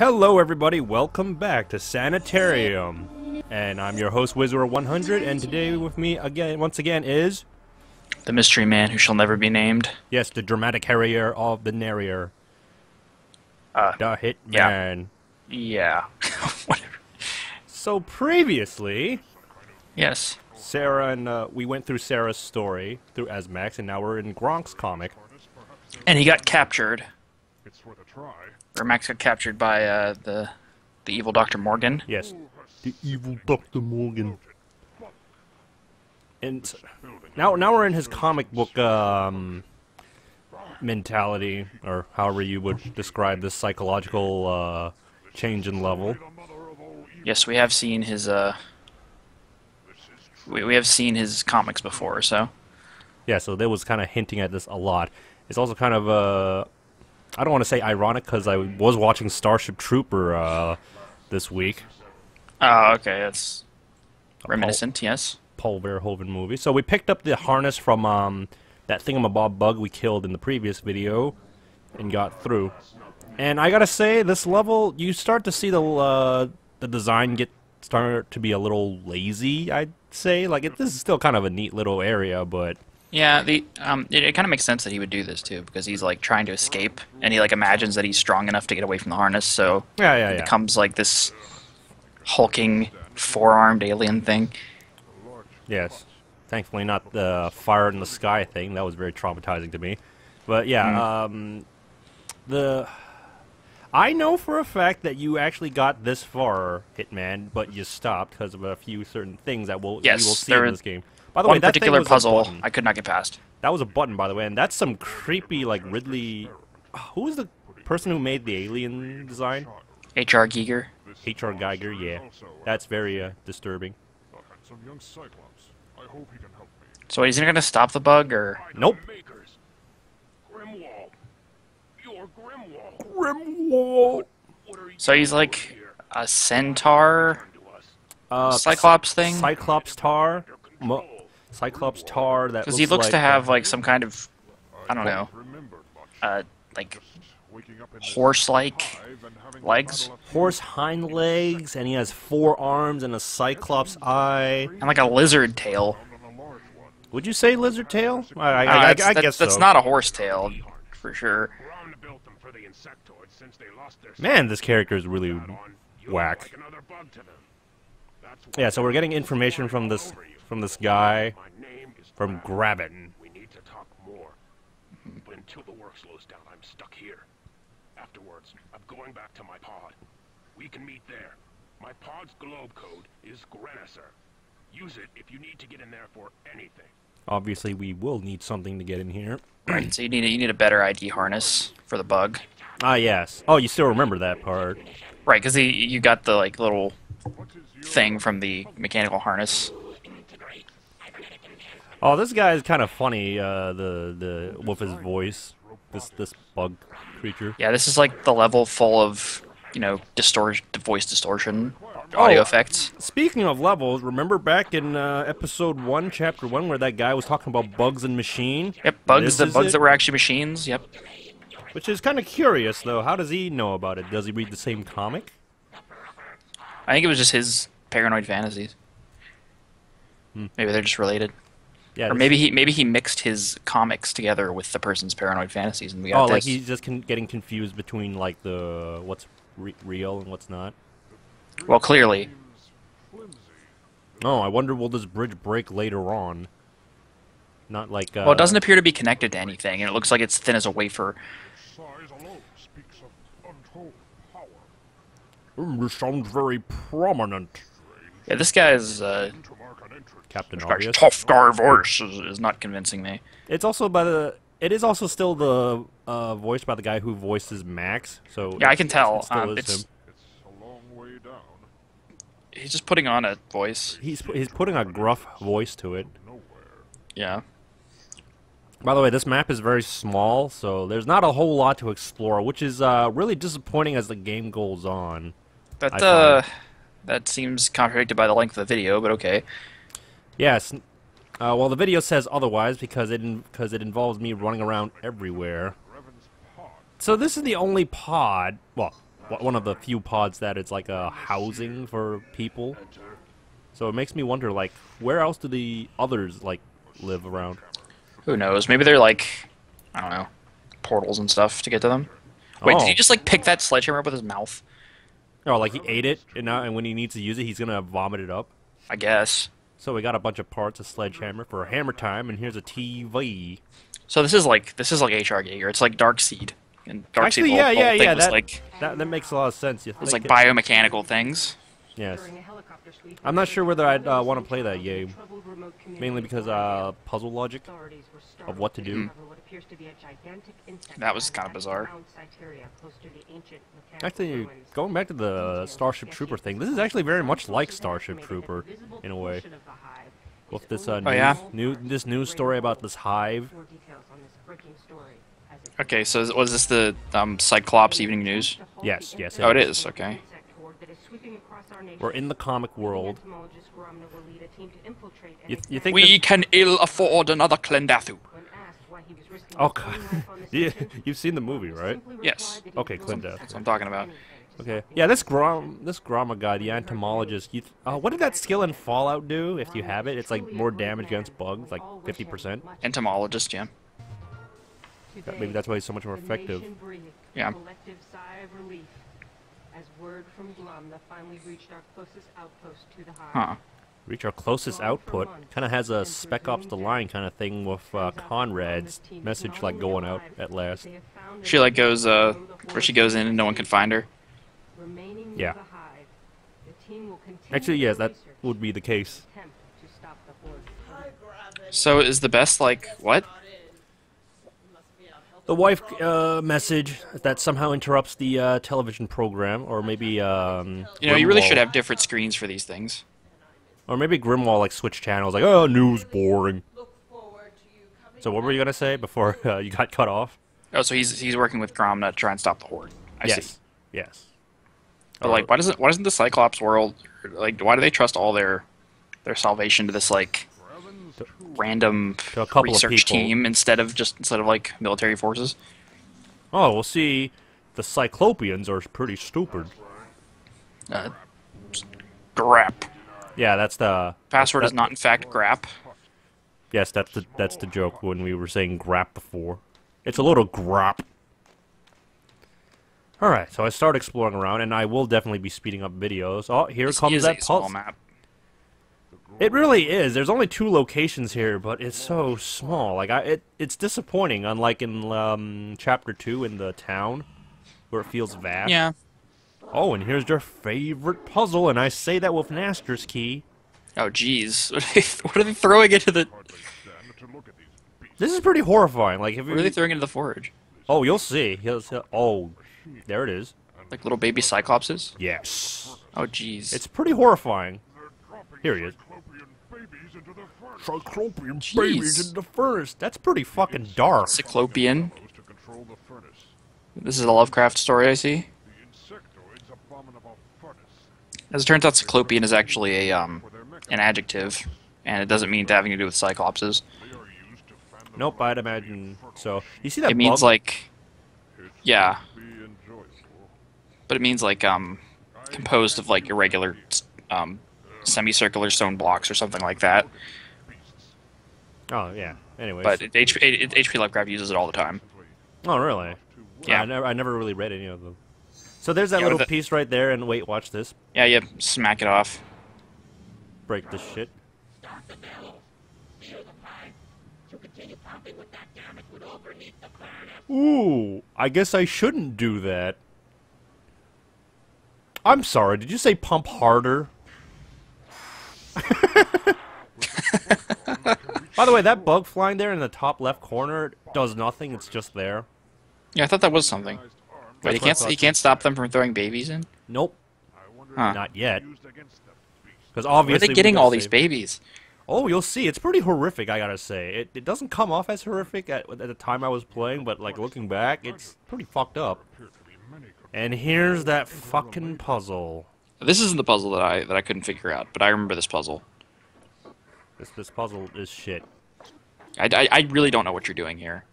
Hello everybody, welcome back to Sanitarium. And I'm your host, Wiz&Hitman, and today with me once again is... the mystery man who shall never be named. Yes, the dramatic harrier of the narrator. The Hitman. Yeah. Whatever. So previously... Yes. Sarah and we went through Sarah's story through Max, and now we're in Gronk's comic. And he got captured. Or Max got captured by the evil Dr. Morgan. Yes, the evil Dr. Morgan. And now we're in his comic book mentality, or however you would describe this psychological change in level. Yes, we have seen his we have seen his comics before, so. Yeah, so they was kind of hinting at this a lot. It's also kind of I don't want to say ironic because I was watching Starship Trooper this week. Oh, okay, that's reminiscent, yes. Paul Verhoeven movie. So we picked up the harness from that thingamabob bug we killed in the previous video and got through. And I gotta say, this level, you start to see the design start to be a little lazy, I'd say. Like, this is still kind of a neat little area, but... Yeah, it kind of makes sense that he would do this, too, because he's, like, trying to escape, and he, like, imagines that he's strong enough to get away from the harness, so... Yeah. It becomes, like, this hulking, four-armed alien thing. Yes. Thankfully not the fire in the sky thing. That was very traumatizing to me. But, yeah, I know for a fact that you actually got this far, Hitman, but you stopped because of a few certain things that you will see in this game. By the way, that particular puzzle I could not get past. That was a button, by the way, and that's some creepy, like, Ridley... Who was the person who made the alien design? H.R. Giger. H.R. Geiger, yeah. That's very disturbing. So is he going to stop the bug, or...? Nope. Grimwall. So he's like a centaur, Cyclops thing? Cyclops tar. Cyclops tar that because he looks like, to have like some kind of, I don't know, like horse-like legs. Horse hind legs, and he has 4 arms and a cyclops eye. And like a lizard tail. Would you say lizard tail? I guess so. That's not a horse tail, for sure. Man, this character is really whack. Yeah, so we're getting information from this guy, from Grabbin. We need to talk more. But until the work slows down, I'm stuck here. Afterwards, I'm going back to my pod. We can meet there. My pod's globe code is Grenisser. Use it if you need to get in there for anything. Obviously, we will need something to get in here. Right, so you need a better ID harness for the bug. Ah, yes. Oh, you still remember that part. Right, because you got the like little thing from the mechanical harness. Oh, this guy is kind of funny. With his voice, this bug creature. Yeah, this is like the level full of voice distortion, audio effects. Speaking of levels, remember back in episode 1, chapter 1, where that guy was talking about bugs and machine? Yep, bugs that were actually machines. Yep. Which is kind of curious, though. How does he know about it? Does he read the same comic? I think it was just his paranoid fantasies. Maybe they're just related. Yeah. Or maybe he mixed his comics together with the person's paranoid fantasies, and we got this. Oh, like he's just getting confused between like what's real and what's not. Well, clearly. Oh, I wonder will this bridge break later on? Not like. Well, it doesn't appear to be connected to anything, and it looks like it's thin as a wafer. This sounds very prominent. Yeah, this guy's Captain Obvious. Tough guy voice is not convincing me. It's also it is also still the voiced by the guy who voices Max. So yeah, I can tell. It still is him. He's just putting on a voice. He's putting a gruff voice to it. Yeah. By the way, this map is very small, so there's not a whole lot to explore, which is really disappointing as the game goes on. That seems contradicted by the length of the video, but okay. Yes. Well, the video says otherwise because it involves me running around everywhere. So this is the only pod. Well, one of the few pods that it's like a housing for people. So it makes me wonder, like, where else do the others like live around? Who knows? Maybe they're like, I don't know, portals and stuff to get to them. Wait, did he just like pick that sledgehammer up with his mouth? Oh, like he ate it, and now and when he needs to use it, he's gonna vomit it up. I guess. So we got a bunch of parts of sledgehammer for hammer time, and here's a TV. So this is like HR Giger. It's like Darkseed. And Darkseed, Actually, the whole thing was that makes a lot of sense. It's like biomechanical things. Yes. I'm not sure whether I'd want to play that game, mainly because puzzle logic of what to do. That was kind of bizarre. Actually, going back to the Starship Trooper thing, this is actually very much like Starship Trooper in a way. With this this news story about this hive. Okay, so was this the Cyclops Evening News? Yes, yes. Oh, it is. Okay. We're in the comic world. You think we can ill afford another Klendathu. Oh God, you've seen the movie, right? Yes. Okay, Clindeath. That's what I'm talking about. Okay, yeah, this Gromma guy, the entomologist. What did that skill in Fallout do? If you have it, it's like more damage against bugs, like 50%. Entomologist, yeah. Maybe that's why he's so much more effective. Yeah. Huh. Reach our closest output. Kind of has a Spec Ops: The Line kind of thing with Conrad's message like going out at last. She like goes where she goes in and no one can find her. Yeah. Actually, yes, that would be the case. So is the best like what? The wife message that somehow interrupts the television program, or maybe you really should have different screens for these things. Or maybe Grimwall like switch channels, like, oh, news boring. So what were you gonna say before you got cut off? Oh, so he's working with Grom to try and stop the Horde. I see. Yes. But like, why doesn't the Cyclops world, like, why do they trust all their salvation to this like random to a couple research of people. team instead of like military forces? Oh, well, see, the Cyclopeans are pretty stupid. Grap. Yeah, that's the Password is not in fact grap. Yes, that's the joke when we were saying grap before. It's a little grap. Alright, so I start exploring around, and I will definitely be speeding up videos. Oh, here comes that small pulse. map. It really is. There's only 2 locations here, but it's so small. Like it's disappointing. Unlike in Chapter 2 in the town, where it feels vast. Yeah. Oh, and here's your favorite puzzle, and I say that with an asterisk key. Oh, jeez. What are they throwing into the... This is pretty horrifying. Like, if What are they throwing into the forge? Oh, you'll see. Oh, there it is. Like little baby Cyclopses? Yes. Oh, jeez. It's pretty horrifying. Here he is. Cyclopean babies in the furnace. That's pretty fucking dark. Cyclopean. This is a Lovecraft story, I see. As it turns out, Cyclopean is actually a an adjective, and it doesn't mean having to do with Cyclopses. Nope, I'd imagine so. You see that? It means bug? like, yeah, but it means like composed of like irregular semicircular stone blocks or something like that. Oh yeah. Anyways. But H.P. Lovecraft uses it all the time. Oh really? Yeah. I never really read any of them. So there's that little piece right there, and wait, watch this. Yeah, you smack it off. Break this shit. Ooh, I guess I shouldn't do that. I'm sorry, did you say pump harder? By the way, that bug flying there in the top left corner does nothing, it's just there. Yeah, I thought that was something. Wait, he can't stop them from throwing babies in? Nope. Huh. Not yet. Because obviously, where are they getting all these babies? Oh, you'll see. It's pretty horrific, I gotta say. It doesn't come off as horrific at the time I was playing, but like looking back, it's pretty fucked up. And here's that fucking puzzle. This isn't the puzzle that I couldn't figure out, but I remember this puzzle. This puzzle is shit. I really don't know what you're doing here.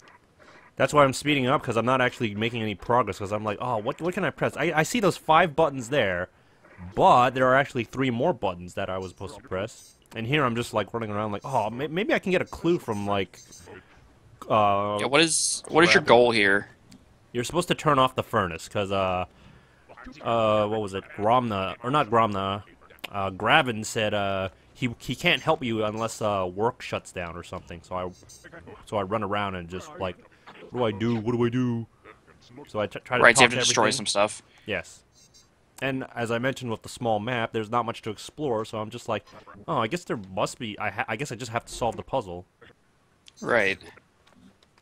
That's why I'm speeding up, because I'm not actually making any progress, because I'm like, oh, what can I press? I see those 5 buttons there, but there are actually 3 more buttons that I was supposed to press. And here I'm just, like, running around like, oh, maybe I can get a clue from, like, Yeah, what is your goal here? You're supposed to turn off the furnace, because, what was it? Gromna, or not Gromna, Gravin said, he can't help you unless, work shuts down or something, so I run around and just, like, what do I do? So I try to Right, so you have talk to destroy everything. some stuff. Yes. And as I mentioned with the small map, there's not much to explore, so I'm just like, oh, I guess there must be, I guess I just have to solve the puzzle. Right.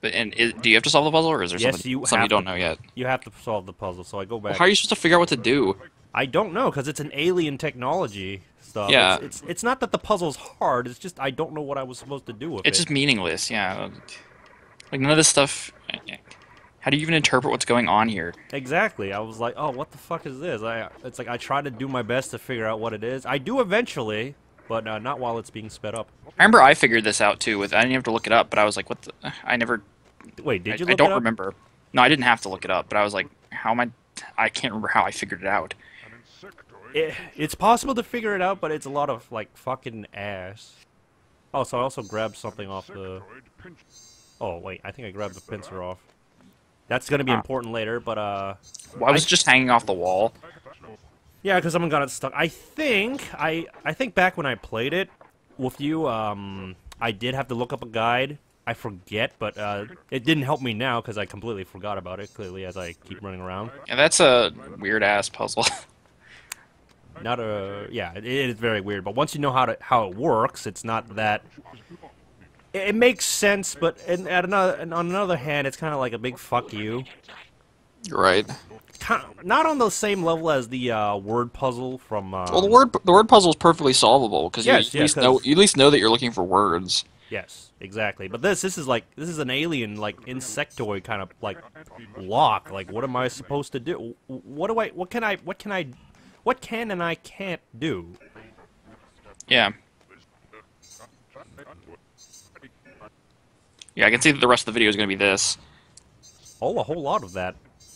But do you have to solve the puzzle, or is there Yes, something you you don't know yet? You have to solve the puzzle, so I go back. Well, how are you supposed to figure out what to do? I don't know, because it's an alien technology stuff. Yeah. It's not that the puzzle's hard, it's just I don't know what I was supposed to do with it. It's just meaningless, yeah. Like, none of this stuff... How do you even interpret what's going on here? Exactly. I was like, oh, what the fuck is this? It's like I try to do my best to figure out what it is. I do eventually, but not while it's being sped up. I remember I figured this out, too. I didn't have to look it up, but I was like, what the... I never... Wait, did you look I it don't up? remember. No, I didn't have to look it up, but I was like, how am I... I can't remember how I figured it out. It's possible to figure it out, but it's a lot of, like, fucking ass. Oh, so I also grabbed something off the... Oh, wait, I think I grabbed the pincer off. That's gonna be important later, but, Why was it just hanging off the wall? Yeah, because someone got it stuck. I think back when I played it with you, I did have to look up a guide. I forget, but, it didn't help me now, because I completely forgot about it, clearly, as I keep running around. Yeah, that's a weird-ass puzzle. Yeah, it is very weird, but once you know how it works, it's not that... It makes sense, but on another hand, it's kind of like a big fuck you. Right. Not on the same level as the word puzzle from. Well, the word puzzle is perfectly solvable because Yes, you at least know that you're looking for words. Yes, exactly. But this is an alien like insectoid kind of like lock. Like, what am I supposed to do? What can and I can't do? Yeah. Yeah, I can see that the rest of the video is going to be this. Oh, a whole lot of that.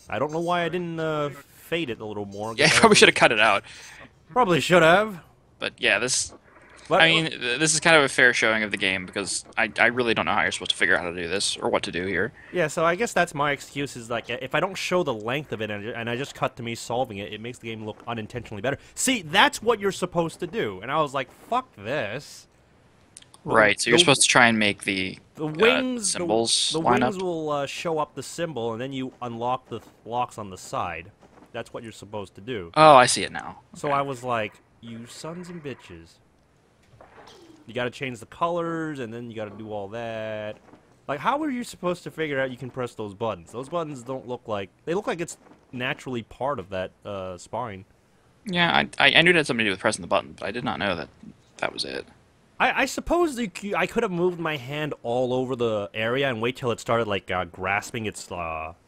I don't know why I didn't fade it a little more. Yeah, you probably should have cut it out. Probably should have. But yeah, this... But, I mean, this is kind of a fair showing of the game because I really don't know how you're supposed to figure out how to do this or what to do here. Yeah, so I guess that's my excuse is like if I don't show the length of it and I just cut to me solving it, it makes the game look unintentionally better. See, that's what you're supposed to do. And I was like, fuck this. Right, so you're supposed to try and make the wings, symbols the line wings up. will show up the symbol, and then you unlock the locks on the side. That's what you're supposed to do. Oh, I see it now. So I was like, you sons and bitches. You gotta change the colors, and then you gotta do all that. Like, how are you supposed to figure out you can press those buttons? Those buttons don't look like... They look like it's naturally part of that spine. Yeah, I knew it had something to do with pressing the button, but I did not know that that was it. I suppose I could have moved my hand all over the area and wait till it started, like, grasping its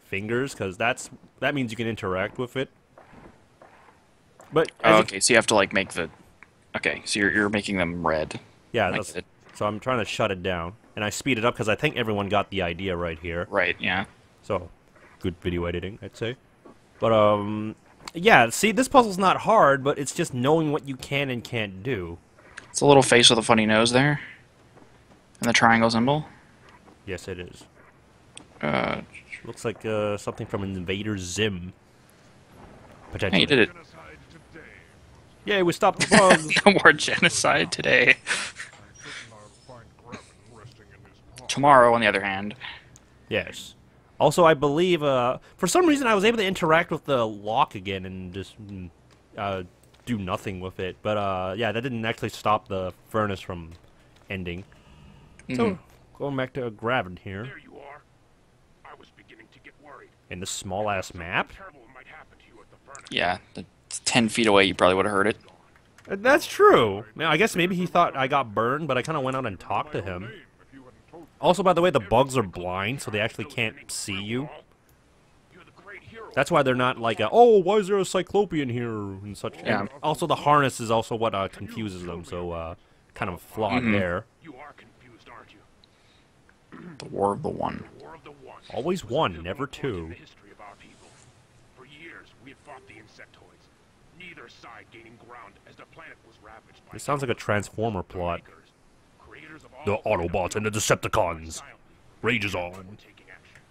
fingers, because that means you can interact with it. But okay, so you have to, like, make the... Okay, so you're making them red. Yeah, so I'm trying to shut it down. And I speed it up because I think everyone got the idea right here. Right, yeah. So, good video editing, I'd say. But, yeah, see, this puzzle's not hard, but it's just knowing what you can and can't do. It's a little face with a funny nose there. And the triangle symbol. Yes, it is. Uh, Looks like something from Invader Zim. Potentially. hey, you did it. Yay, we stopped the bugs! No more genocide today. Tomorrow, on the other hand. Yes. Also, I believe, for some reason I was able to interact with the lock again and just do nothing with it. But, yeah, that didn't actually stop the furnace from ending. So, going back to Gravin here. There you are. I was beginning to get worried. In this small-ass map. Terrible might happen to you at the furnace. Yeah, 10 feet away, you probably would have heard it. That's true. Now, I guess maybe he thought I got burned, but I kind of went out and talked to him. Also, by the way, the bugs are blind, so they actually can't see you. You're the great hero. That's why they're not like, oh, why is there a Cyclopean here and such. Yeah. And also, the harness is also what confuses them, so kind of flawed there. You are confused, aren't you? The War of the One. War of the One. Always one, never two. In the history of our people. For years, we have fought the insectoids. Neither side gaining ground as the planet was ravaged by This sounds like a Transformer plot. creators of The all Autobots and the Decepticons. Rage is on. taking action.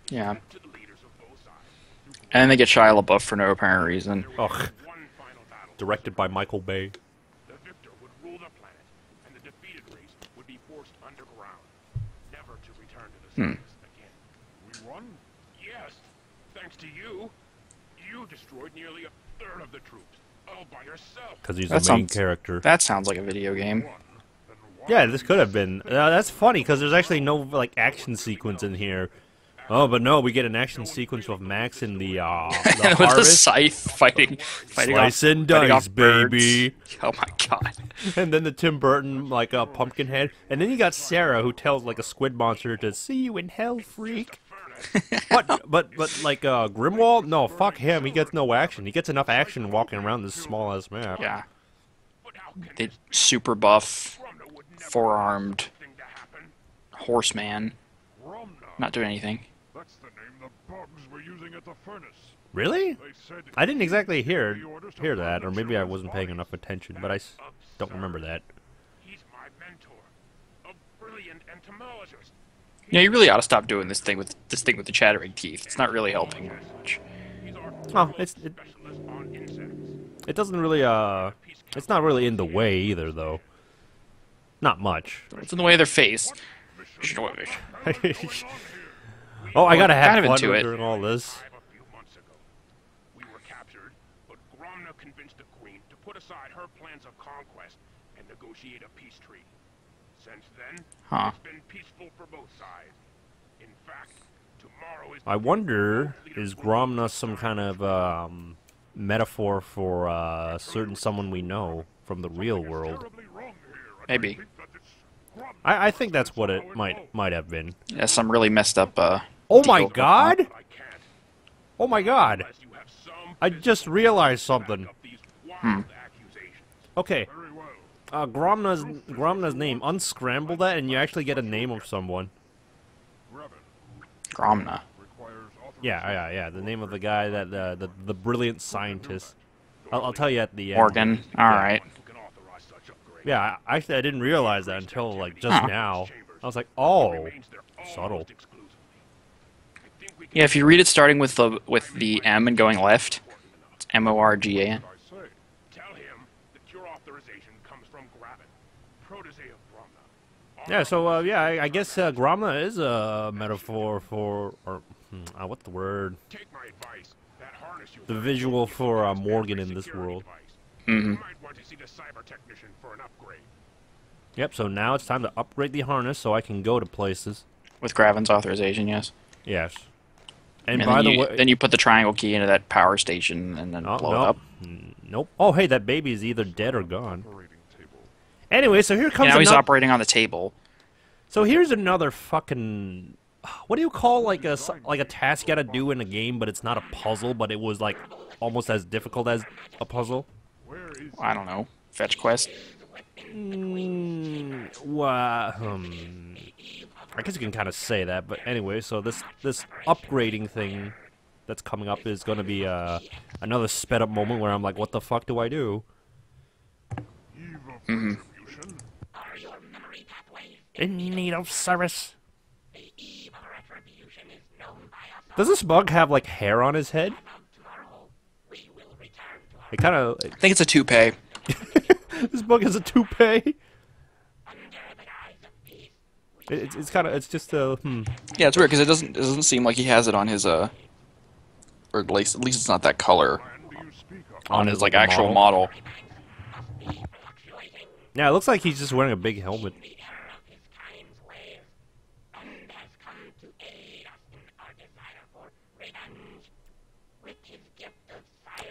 Yeah. To the leaders of both sides. And then they get Shia LaBeouf for no apparent reason. Ugh. One final battle. Directed by Michael Bay. The victor would rule the planet, and the defeated race would be forced underground, never to return to the surface again. We won? Yes, thanks to you. You destroyed nearly a third of the troops, all by yourself. Because he's That the main sounds- character. That sounds like a video game. Yeah, this could have been. That's funny, because there's actually no, like, action sequence in here. Oh, but no, we get an action sequence with Max in the With the harvest. scythe fighting Slice off, and fighting dice, off birds. baby. Oh my god. And then the Tim Burton, like, pumpkin head. And then you got Sarah, who tells, like, a squid monster to see you in hell, freak. What? But, like, Grimwald? No, fuck him. He gets no action. He gets enough action walking around this small-ass map. Yeah. The super buff, four-armed Thing to happen. horseman. Not doing anything. That's the name the bugs were using at the furnace. Really? They said I didn't exactly hear that, or maybe I wasn't paying enough attention, but I don't remember that. He's my mentor, a brilliant entomologist. Yeah, you really ought to stop doing this thing with the chattering teeth. It's not really helping much. He's our Oh, it specialist on insects. doesn't really, it's not really in the way either, though. Not much. It's in the way of their face. Oh, I gotta have Kind of fun into it. during all this. A few months ago, we were captured, but Gromna convinced the Queen to put aside her plans of conquest and negotiate a peace treaty. Since then, Huh. it's been peaceful for both sides. In fact, tomorrow is. I wonder, is Gromna some kind of, metaphor for, certain someone we know from the real world? terribly wrong here. Maybe. I think that's what it might have been. Yeah, some really messed up. Oh my deal. god! I can't Oh my god! unless you have some I just realized something. of these wild accusations. Okay, Very well. Gromna's name. Unscramble that, and you actually get a name of someone. Graven Gromna. requires authorization. Yeah. The name of the guy that the brilliant scientist. I'll tell you at the end. Morgan. All right. Who can authorize such upgrade? Yeah, actually, I didn't realize that until like just now. I was like, oh, Remains there subtle. almost exclusively. I think we can Yeah, if you read it starting with the M and going left, it's Morgan. I say, tell him that your authorization comes from Graven, protege of Gromna. Yeah. So yeah, I guess Gromna is a metaphor for, or what's the word? Take my advice. That harness you The wear visual is for the best Morgan every in this security world. device. Mm-hmm. You might want to see the cyber technician for an upgrade. Yep. So now it's time to upgrade the harness so I can go to places. With Graven's authorization, yes. Yes. And, And by then, the you, way, then you put the triangle key into that power station and then oh, blow it nope. up. Nope. Oh, hey, that baby is either dead or gone. operating table. Anyway, so here comes Now he's another. operating on the table. So here's another fucking. What do you call like a task you gotta do in a game, but it's not a puzzle, but it was like almost as difficult as a puzzle? Where is I don't know. Fetch quest. I guess you can kind of say that, but anyway, so this upgrading thing that's coming up is gonna be another sped up moment where I'm like, what the fuck do I do? eve of retribution? In need of service. Does this bug have like hair on his head? It kind of. I think it's a toupee. This bug has a toupee. It's kind of. It's just a. Yeah, it's weird because it doesn't seem like he has it on his or at least it's not that color When do you speak of? on his like actual model. Yeah, it looks like he's just wearing a big helmet.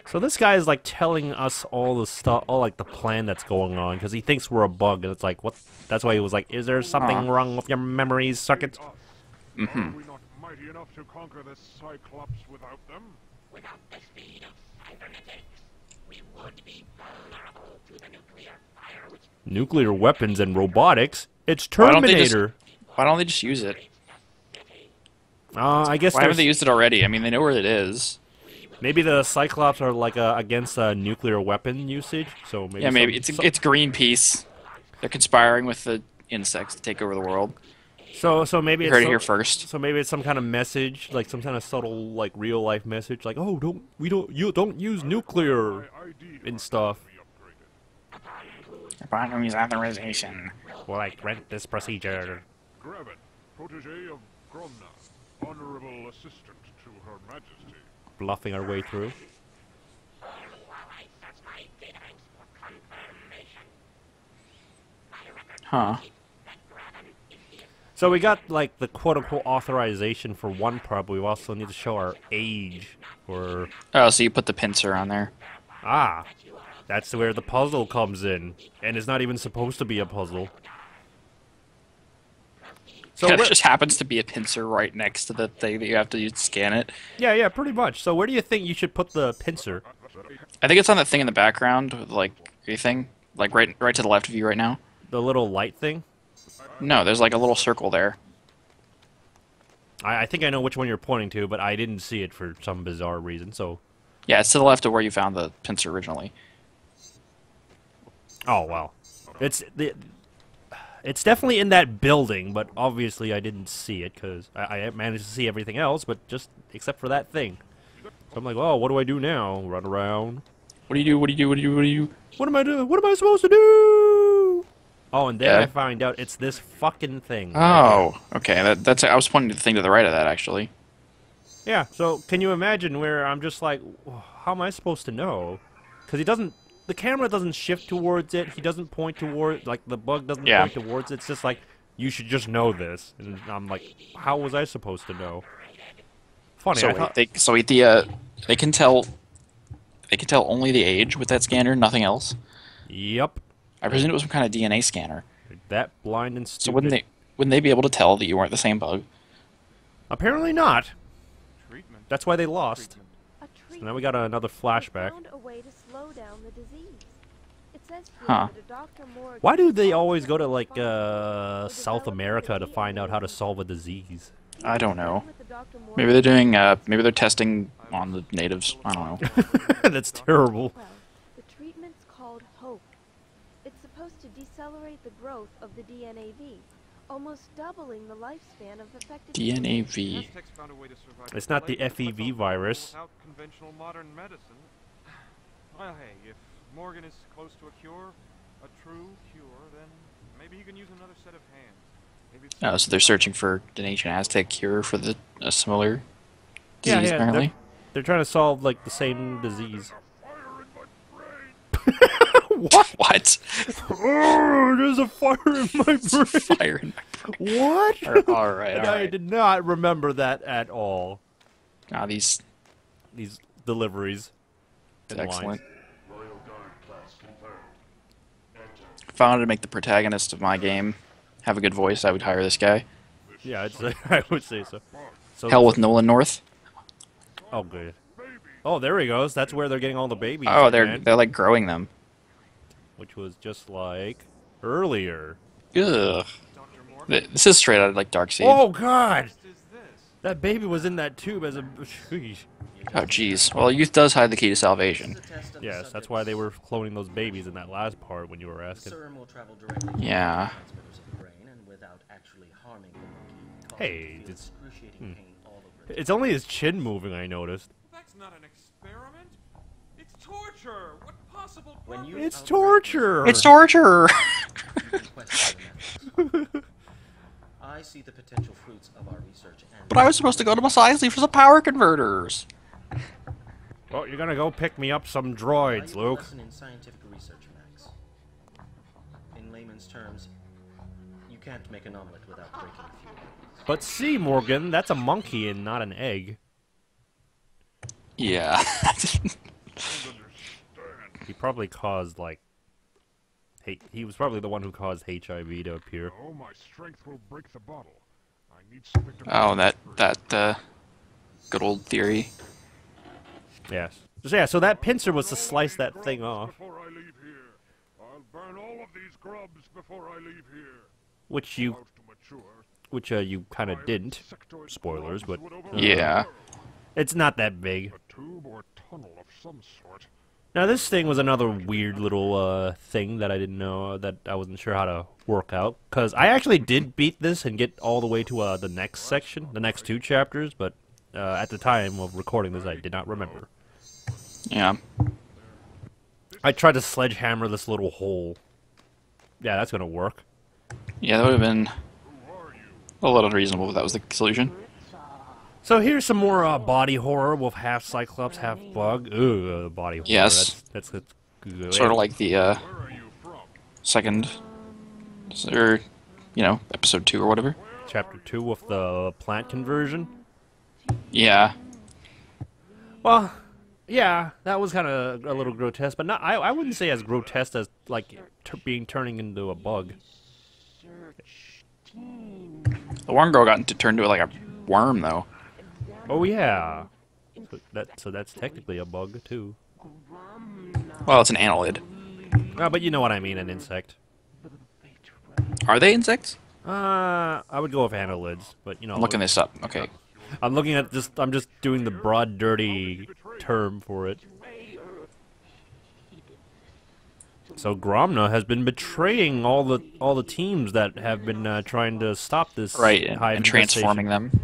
So this guy is like telling us all the stuff, all like the plan that's going on, because he thinks we're a bug, and it's like, what? That's why he was like, "Is there something wrong with your memories circuit?" Are we not mighty enough to conquer this Cyclops without them? Without the speed of cybernetics, we would be vulnerable to the nuclear fire which Nuclear weapons and robotics. It's Why don't they just- Terminator. Why don't they just use it? I guess Why haven't there's- they used it already? I mean, they know where it is. maybe the Cyclops are like against nuclear weapon usage. So maybe Yeah, maybe some- it's Greenpeace. They're conspiring with the insects to take over the world. so maybe You it's heard it so- here first. So maybe it's some kind of message, like some kind of subtle, like real life message, like oh you don't use nuclear and stuff. Economy's authorization. Well, I grant this procedure. Graven, protege of Gromna, honorable assistant to Her Majesty. Bluffing our way through. Huh. So we got like the quote-unquote authorization for one part, but we also need to show our age. Or Oh, so you put the pincer on there. that's where the puzzle comes in, and it's not even supposed to be a puzzle. So Yeah, it where- just happens to be a pincer right next to the thing that you have to use to scan it. yeah, pretty much. So where do you think you should put the pincer? I think it's on that thing in the background, with, like anything, like right to the left of you right now. The little light thing? No, there's like a little circle there. I think I know which one you're pointing to, but I didn't see it for some bizarre reason. So, Yeah, it's to the left of where you found the pincer originally. oh well, it's definitely in that building, but obviously I didn't see it because I managed to see everything else, but just except for that thing. So I'm like, oh, what do I do now? Run around? What do you do? What do you do? What do you do? What do you do? What am I doing? What am I supposed to do? Oh, and then Yeah. I find out it's this fucking thing. Oh, okay. That's. I was pointing to the thing to the right of that actually. Yeah, so can you imagine where I'm just like, how am I supposed to know? Because the camera doesn't shift towards it. He doesn't point toward, like the bug doesn't Yeah. point towards it. It's just like, you should just know this. And I'm like, how was I supposed to know? Funny, So I wait, thought, they can tell. They can tell only the age with that scanner, nothing else. yep, I presume it was some kind of DNA scanner. that blind and stupid. So wouldn't they be able to tell that you weren't the same bug? Apparently not. Treatment. That's why they lost. A So now we got another flashback. found a way to slow down the disease. It says here Huh. that a Dr. Morgan Why do they always go to like South America to find out how to solve a disease? I don't know. with the Dr. Morgan- Maybe they're doing. Maybe they're testing on the natives. I don't know. That's terrible. Well, the treatment's called HOPE. It's supposed to decelerate the growth of the DNAV, almost doubling the lifespan of affected people. DNAV. Aztecs found a way to survive It's not the plague, FEV but virus. without conventional modern medicine. Well, hey, if Morgan is close to a cure, a true cure, then maybe he can use another set of hands. Maybe it's Oh, so they're searching for an ancient Aztec cure for the a similar Yeah, disease, yeah, apparently. They're trying to solve like the same disease. What? Oh, there's a fire in my brain. Fire in my brain. What? All right, And all I right. did not remember that at all. Ah, these These deliveries. and excellent. lines. If I wanted to make the protagonist of my game have a good voice, I would hire this guy. Yeah, I'd say, I would say so. So Hell with Nolan North. Oh, good. Oh, there he goes. That's where they're getting all the babies. Oh, they're man. they're like growing them. Which was just like earlier. Ugh. This is straight out of like Darkseid. Oh God! is this? That baby was in that tube as a. Sheesh. Oh, jeez. Well, youth does hide the key to salvation. Yes, that's why they were cloning those babies in that last part when you were asking. Serum will travel directly to Yeah. the transmitters of the brain and without actually harming the monkey, causing Hey, it to feel it's- excruciating pain all over its It's only his chin moving, I noticed. That's not an experiment. It's torture. What possible When you It's outright torture! It's torture. request for the methods. I see the potential fruits of our research and But I was supposed to go to Mos Eisley for some power converters. Well, you're gonna go pick me up some I droids, have a Luke. lesson in scientific research, Max. In layman's terms, you can't make an omelet without breaking a few eggs. But see, Morgan, that's a monkey and not an egg. Yeah. He probably caused, like... He was probably the one who caused HIV to appear. Oh, my strength will break the bottle. I need something to. Oh, that good old theory. Yes. So, yeah, so that pincer was to slice that thing off. Before I leave here, I'll burn all of these grubs before I leave here. Which you... About to mature. which you kind of didn't. Spoilers, but Yeah. it's not that big. A tube or tunnel of some sort. Now this thing was another weird little thing that I didn't know, that I wasn't sure how to work out. Because I actually did beat this and get all the way to the next section, the next 2 chapters, but at the time of recording this I did not remember. Yeah. I tried to sledgehammer this little hole. Yeah, that's gonna work. Yeah, that would have been a little unreasonable if that was the solution. So here's some more body horror with half Cyclops, half Bug. Ooh, body horror. Yes. That's good. Sort of like the second, or episode 2 or whatever. Chapter 2 with the plant conversion. Yeah. Well, yeah, that was kind of a little grotesque, but not. I wouldn't say as grotesque as like turning into a bug. The one girl got turned into like a worm though. Oh yeah. So that's technically a bug too. Well, it's an annelid. But you know what I mean, an insect. Are they insects? I would go with annelids, but you know. I'm looking this up. Okay. I'm looking at just. I'm just doing the broad, dirty term for it. So Gromna has been betraying all the teams that have been trying to stop this Right, hive and transforming them.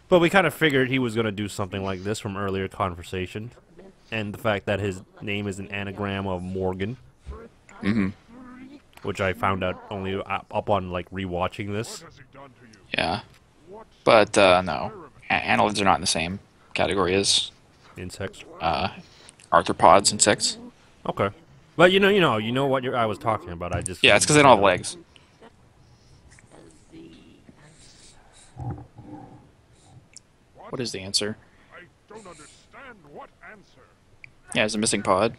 But we kind of figured he was going to do something like this from earlier conversation, and the fact that his name is an anagram of Morgan. Mm-hmm. Which I found out only up on like rewatching this. Yeah. But no, annelids are not in the same category as Insects. arthropods, insects. Okay. But you know what I was talking about. I just Yeah, it's because they don't have legs. What is the answer? I don't understand what answer. Yeah, it's a missing pod.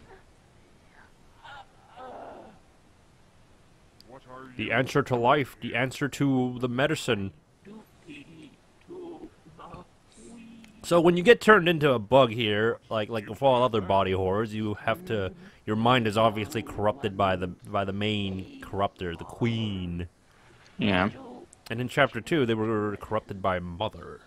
What are you? The answer to life, the answer to the medicine. So when you get turned into a bug here, like with all other body horrors, you have to. Your mind is obviously corrupted by the main corruptor, the Queen. Yeah. And in Chapter 2, they were corrupted by Mother.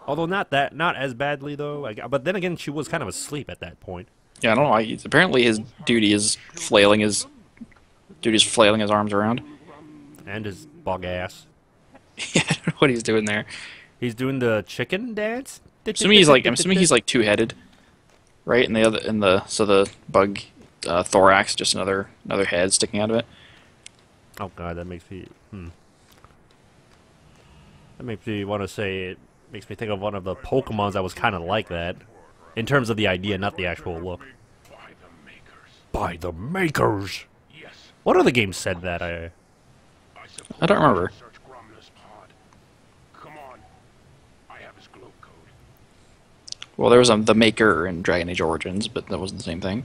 Although not as badly though. But then again, she was kind of asleep at that point. Yeah, I don't know why. Apparently, his duty is flailing his arms around. And his bug ass. Yeah, I don't know what he's doing there. He's doing the chicken dance. I'm assuming he's like two-headed, right? And the bug thorax, just another head sticking out of it. Oh god, that makes me. That makes me want to say. It makes me think of one of the Pokemons that was kind of like that, in terms of the idea, not the actual look. By the makers. What other game said that? I don't remember. Well, there was the Maker in Dragon Age Origins, but that wasn't the same thing.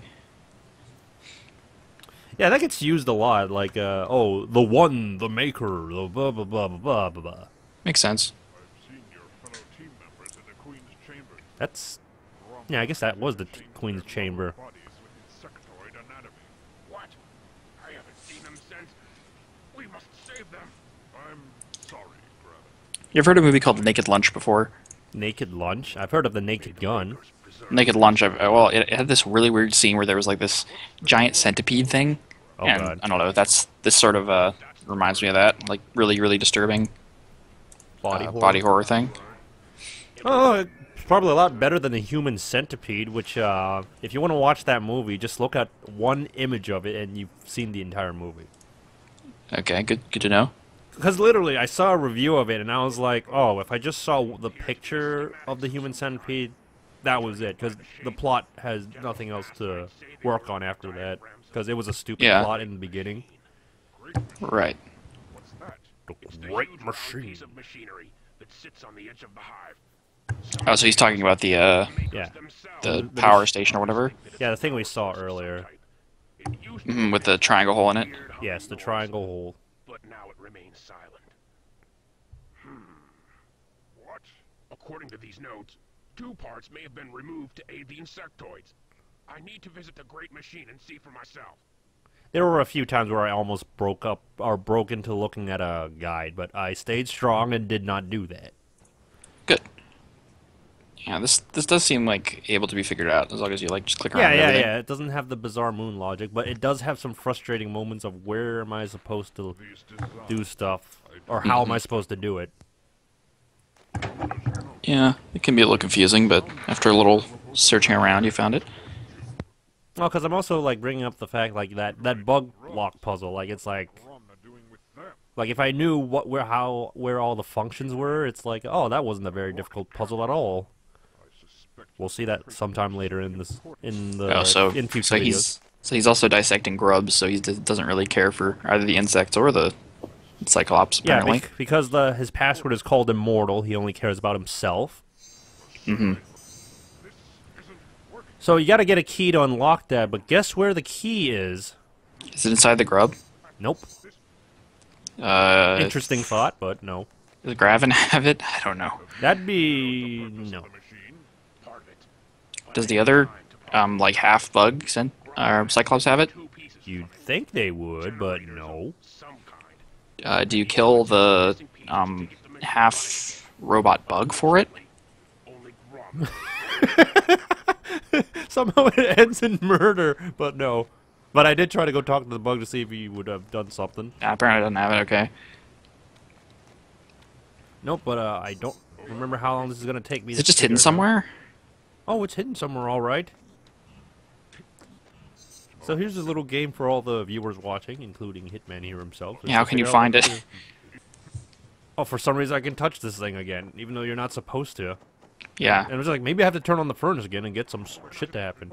Yeah, that gets used a lot. Like, oh, the one, the Maker, the blah blah blah blah blah blah. Makes sense. That's. Yeah, I guess that was the Queen's Chamber. What? I haven't seen them since. We must save them. I'm sorry, brother. You ever heard of a movie called Naked Lunch before? Naked Lunch? I've heard of the Naked Gun. Naked Lunch. Well, it had this really weird scene where there was like this giant centipede thing. Oh and god. I don't know. This sort of reminds me of that. Like really, really disturbing body horror thing. Oh, it's probably a lot better than the Human Centipede. Which, if you want to watch that movie, just look at one image of it, and you've seen the entire movie. Okay, good to know. Because literally, I saw a review of it, and I was like, oh, if I just saw the picture of the Human Centipede, that was it. Because the plot has nothing else to work on after that. Because it was a stupid plot in the beginning. Right. What's that? The great machine. Piece of machinery that sits on the edge of the hive. Oh, so he's talking about the Yeah. the power station or whatever. Yeah, the thing we saw earlier. With the triangle hole in it. Yes, the triangle hole. But now it remains silent. What? According to these notes, 2 parts may have been removed to aid the insectoids. I need to visit the Great Machine and see for myself. There were a few times where I almost broke into looking at a guide, but I stayed strong and did not do that. Good. Yeah, this does seem like able to be figured out as long as you like just click around. Yeah. It doesn't have the bizarre moon logic, but it does have some frustrating moments of where am I supposed to do stuff, or how am I supposed to do it. Yeah, it can be a little confusing, but after a little searching around, you found it. Well, because I'm also like bringing up the fact like that bug lock puzzle, like it's like if I knew where all the functions were, it's like, oh, that wasn't a very difficult puzzle at all. We'll see that sometime later in future videos. So he's also dissecting grubs, so he doesn't really care for either the insects or the Cyclops, apparently. Yeah, because his password is called Immortal, he only cares about himself. Mm-hmm. So you gotta get a key to unlock that, but guess where the key is? Is it inside the grub? Nope. Interesting thought, but no. Does Gravin have it? I don't know. That'd be... no. Does the other, like, half-bug Cyclops have it? You'd think they would, but no. Do you kill the, half-robot bug for it? Somehow it ends in murder, but no. But I did try to go talk to the bug to see if he would have done something. Apparently doesn't have it, okay. Nope, but I don't remember how long this is going to take me. Is it just hidden somewhere? Oh, it's hidden somewhere, alright. So here's a little game for all the viewers watching, including Hitman here himself. Yeah, how can you find it? Oh, for some reason I can touch this thing again, even though you're not supposed to. Yeah. And it was like, maybe I have to turn on the furnace again and get some shit to happen.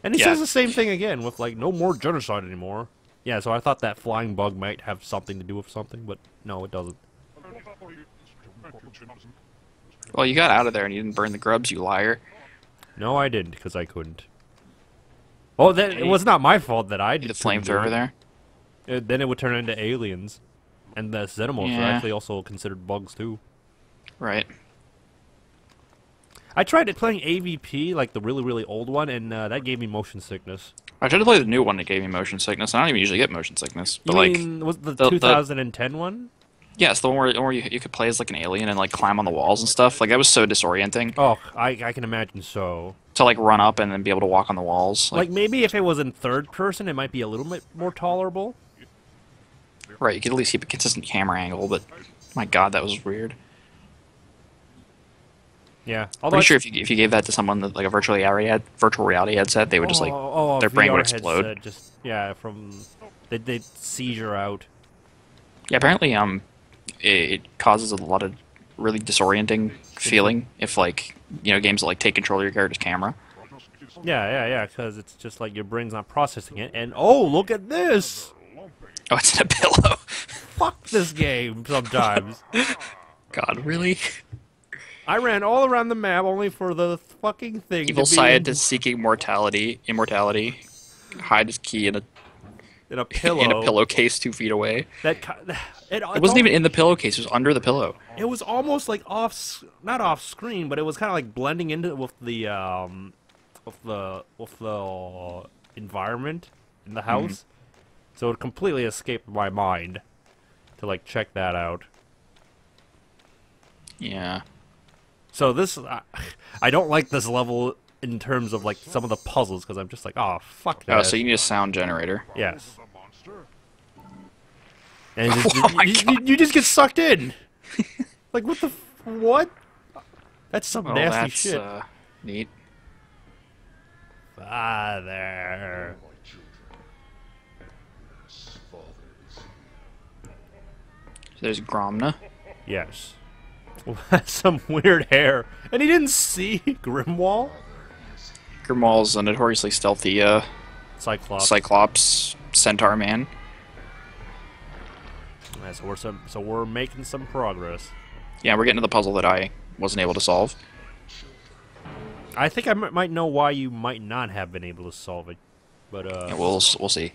And he Yeah. says the same thing again, with like, no more genocide anymore. Yeah, so I thought that flying bug might have something to do with something, but no, it doesn't. Well, you got out of there and you didn't burn the grubs, you liar. No, I didn't, because I couldn't. Oh, then it was not my fault that I did the flamethrower there. Then it would turn into aliens. And the xenomorphs are actually also considered bugs, too. Right. I tried playing AVP, like the really, really old one, and that gave me motion sickness. I tried to play the new one that gave me motion sickness. I don't even usually get motion sickness. But You mean, was the 2010 one? Yeah, it's the one where you could play as like an alien and like climb on the walls and stuff. Like that was so disorienting. Oh, I can imagine so. To like run up and then be able to walk on the walls. Like maybe if it was in third person, it might be a little bit more tolerable. Right, you could at least keep a consistent camera angle, but my god, that was weird. Yeah, Pretty sure if you gave that to someone that like a virtual reality headset, they would just like their brain would explode. Headset, just they'd seizure out. Yeah, apparently it causes a lot of really disorienting feeling if like games that like take control of your character's camera. Yeah, because it's just like your brain's not processing it, and oh, look at this! Oh, it's in a pillow. Fuck this game sometimes. God, really? I ran all around the map only for the fucking thing. Evil scientist seeking immortality, hide his key in a pillow. In a pillowcase 2 feet away. It wasn't even in the pillowcase; it was under the pillow. It was almost like not off screen, but it was kind of like blending into with the environment in the house. So it completely escaped my mind to like check that out. Yeah. So this, I don't like this level in terms of like some of the puzzles because I'm just like, oh fuck that. Oh, so you need a sound generator. Yes. And you just get sucked in. Like what the what? That's some nasty shit. Neat. Father. So there's Gromna. Yes. Some weird hair. And he didn't see Grimwall? Grimwall's a notoriously stealthy Cyclops centaur man. Yeah, so we're making some progress. Yeah, we're getting to the puzzle that I wasn't able to solve. I think I might know why you might not have been able to solve it. But yeah, we'll see.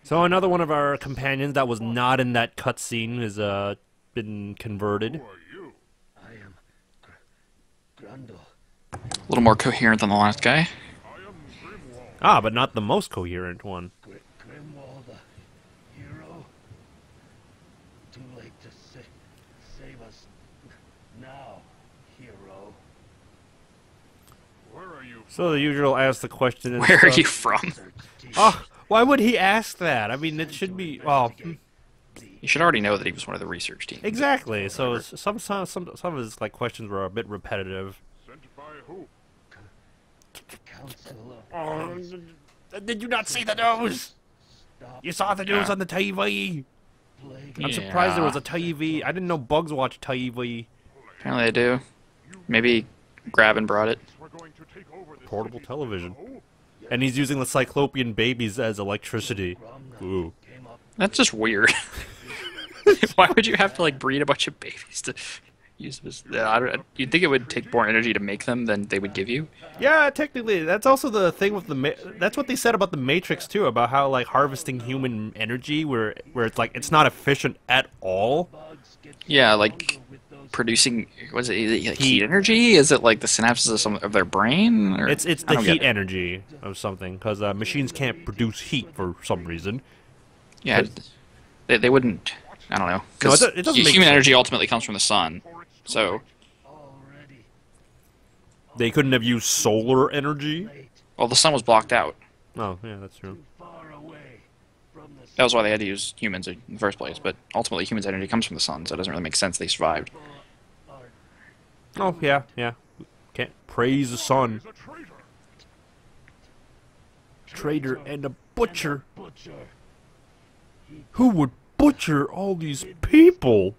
So another one of our companions that was not in that cutscene has been converted. I am Grundle. A little more coherent than the last guy. Ah, but not the most coherent one. So the usual ask the question and Where are stuff. you from? Oh, why would he ask that? I mean, it should be. Well, You should already know that he was one of the research team. exactly. So some of his like questions were a bit repetitive. Sent by who? Oh, did you not see the news? You saw the news on the TV. I'm surprised there was a TV. I didn't know bugs watch TV. Apparently I do. Maybe Graben brought it. We're going to take over this Portable city. television. Oh, And he's using the Cyclopean babies as electricity. Ooh. That's just weird. Why would you have to like breed a bunch of babies to use this? You'd think it would take more energy to make them than they would give you. Yeah, technically, that's also the thing with that's what they said about the Matrix too, about how like harvesting human energy, where it's like it's not efficient at all. Yeah, like producing was it like heat energy? Is it like the synapses of their brain? Or, It's I the don't get heat it. energy of something, because machines can't produce heat for some reason. Yeah, they wouldn't. I don't know. No, it 'Cause doesn't make human sense. energy ultimately comes from the sun. So, They couldn't have used solar energy. well, the sun was blocked out. Oh, yeah, that's true. That was why they had to use humans in the first place. But ultimately, humans' energy comes from the sun, so it doesn't really make sense they survived. Oh, yeah, yeah. Can't praise the sun. he's a traitor. Traitor and a butcher. Who would butcher all these people?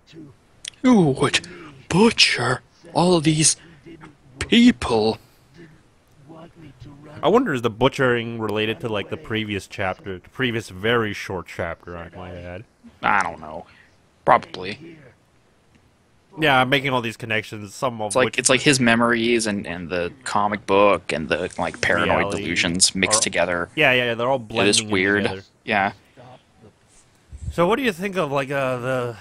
Who would butcher all these people? I wonder, is the butchering related to like the previous chapter, the previous very short chapter, I might add. I don't know. Probably. Yeah, I'm making all these connections. Some of which It's like his memories and the comic book and the like paranoid Reality. delusions mixed Or- together. yeah, they're all It blending is in weird. together. Yeah. So what do you think of like the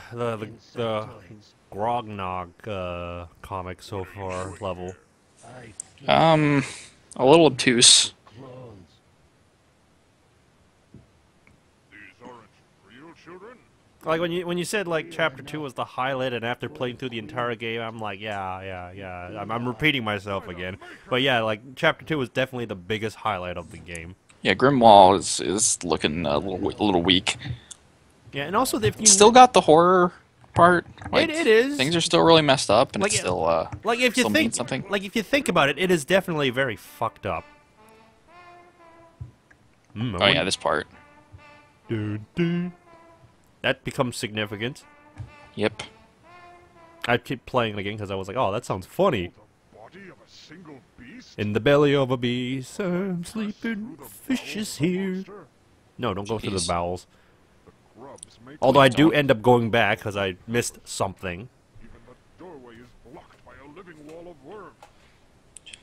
Grognog comic so far level? A little obtuse. These aren't real children. Like when you said like chapter 2 was the highlight, and after playing through the entire game, I'm like, yeah. I'm repeating myself again, but yeah, like chapter 2 was definitely the biggest highlight of the game. Yeah, Grimwall is looking a little weak. Yeah, and also if you Still got the horror part. Like, it is. Things are still really messed up, and Like, it's still like if you still think means something. like if you think about it, it is definitely very fucked up. Oh yeah, this part. That becomes significant. Yep. I keep playing it again because I was like, oh, that sounds funny. The body of a single beast. In the belly of a beast, I'm sleeping, fish is here. No, don't go through the Jeez. bowels. Grubs make Although I do end up going back because I missed something. even the doorway is blocked by a living wall of worms.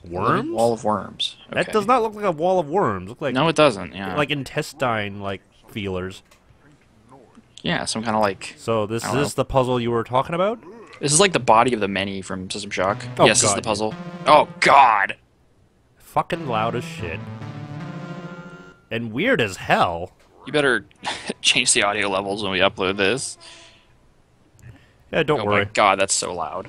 Worms? Wall of worms. Okay. That does not look like a wall of worms. Look like No, it doesn't. Yeah. like intestine like feelers. Yeah, some kind of like. So this I don't is the puzzle you were talking about? This is like the body of the many from System Shock. Oh, yes, this is God. the puzzle. Oh God. Fucking loud as shit. And weird as hell. You better change the audio levels when we upload this. Yeah, don't Oh worry. my God, that's so loud.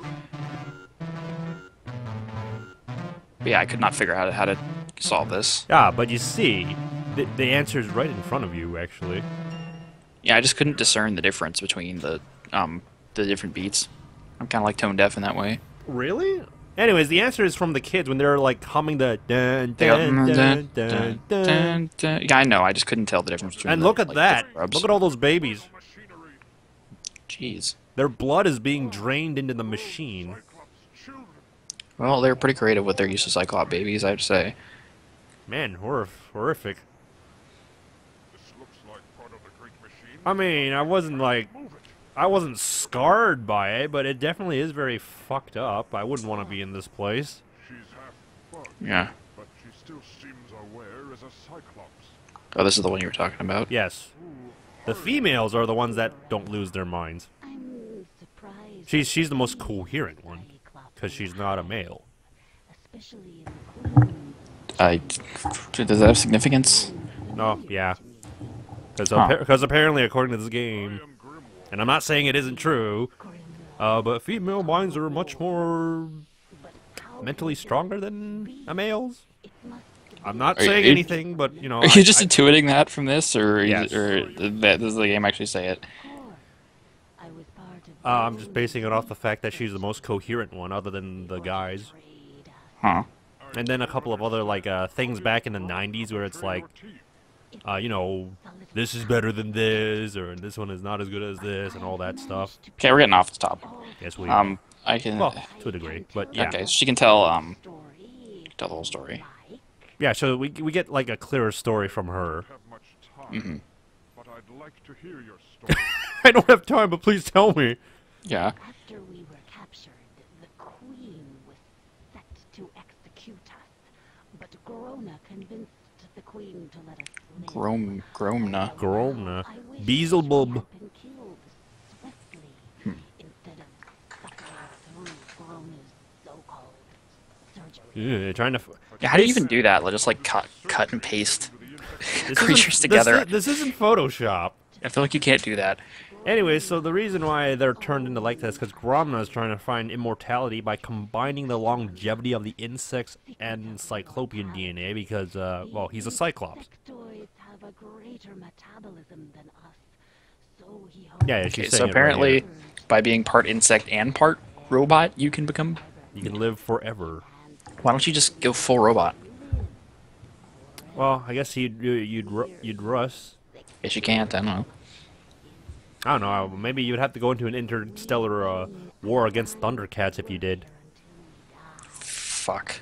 But yeah, I could not figure out how to solve this. Yeah, but you see, the answer is right in front of you, actually. Yeah, I just couldn't discern the difference between the different beats. I'm kind of like tone deaf in that way. Really? Anyways, the answer is from the kids when they're like humming the dun They go, dun dun dun, dun dun, dun. dun, dun. Yeah, I know. I just couldn't tell the difference between. And the, look at like, that. different rubs. Look at all those babies. Machinery. Jeez. Their blood is being drained into the machine. Cyclops children. Well, they're pretty creative with their use of Cyclop babies, I have to say. Man, horrific. This looks like part of the great machine. I mean, I wasn't scarred by it, but it definitely is very fucked up. I wouldn't want to be in this place. She's half bug, Yeah. but she still seems aware as a Cyclops. Oh, this is the one you were talking about. Yes. The females are the ones that don't lose their minds. I'm surprised. She's the most coherent one, because she's not a male. Especially in the Does that have significance? No, yeah. Because Huh. apparently, according to this game, and I'm not saying it isn't true, but female minds are much more mentally stronger than a male's. I'm not Are you- saying are you- anything, but you know. Are you just intuiting that from this, or Yes. does the game actually say it? I was part of I'm just basing it off the fact that she's the most coherent one, other than the guys. Huh. And then a couple of other like things back in the '90s where it's like, you know, this is better than this, or this one is not as good as this, and all that stuff. Okay, we're getting off the topic. Yes, we. I can. Well, to a degree, but yeah. Okay, so she can tell the whole story. Yeah, so we get like a clearer story from her. Have much time, but I'd like to hear your story. I don't have time, but please tell me. Yeah. After we were captured, the queen was set to execute us. But Grona convinced the queen to let us live. Gromna. Gromna. I wish Beelzebub. she had been killed swiftly, instead of suffering through Grona's so-called surgery. Yeah, trying to. Yeah, how do you even do that? Like, just like cut and paste This creatures isn't- together. This isn't Photoshop. I feel like you can't do that. Anyway, so the reason why they're turned into like this, because Gromna is trying to find immortality by combining the longevity of the insects and cyclopean DNA, because, well, he's a cyclops. Insectoids have a greater metabolism than us, so he Yeah, hopes she's Okay, so saying it right apparently, here. by being part insect and part robot, you can become. You can live forever. Why don't you just go full robot? Well, I guess you'd Russ. Guess you can't. I don't know. I don't know. Maybe you'd have to go into an interstellar war against Thundercats if you did. Fuck.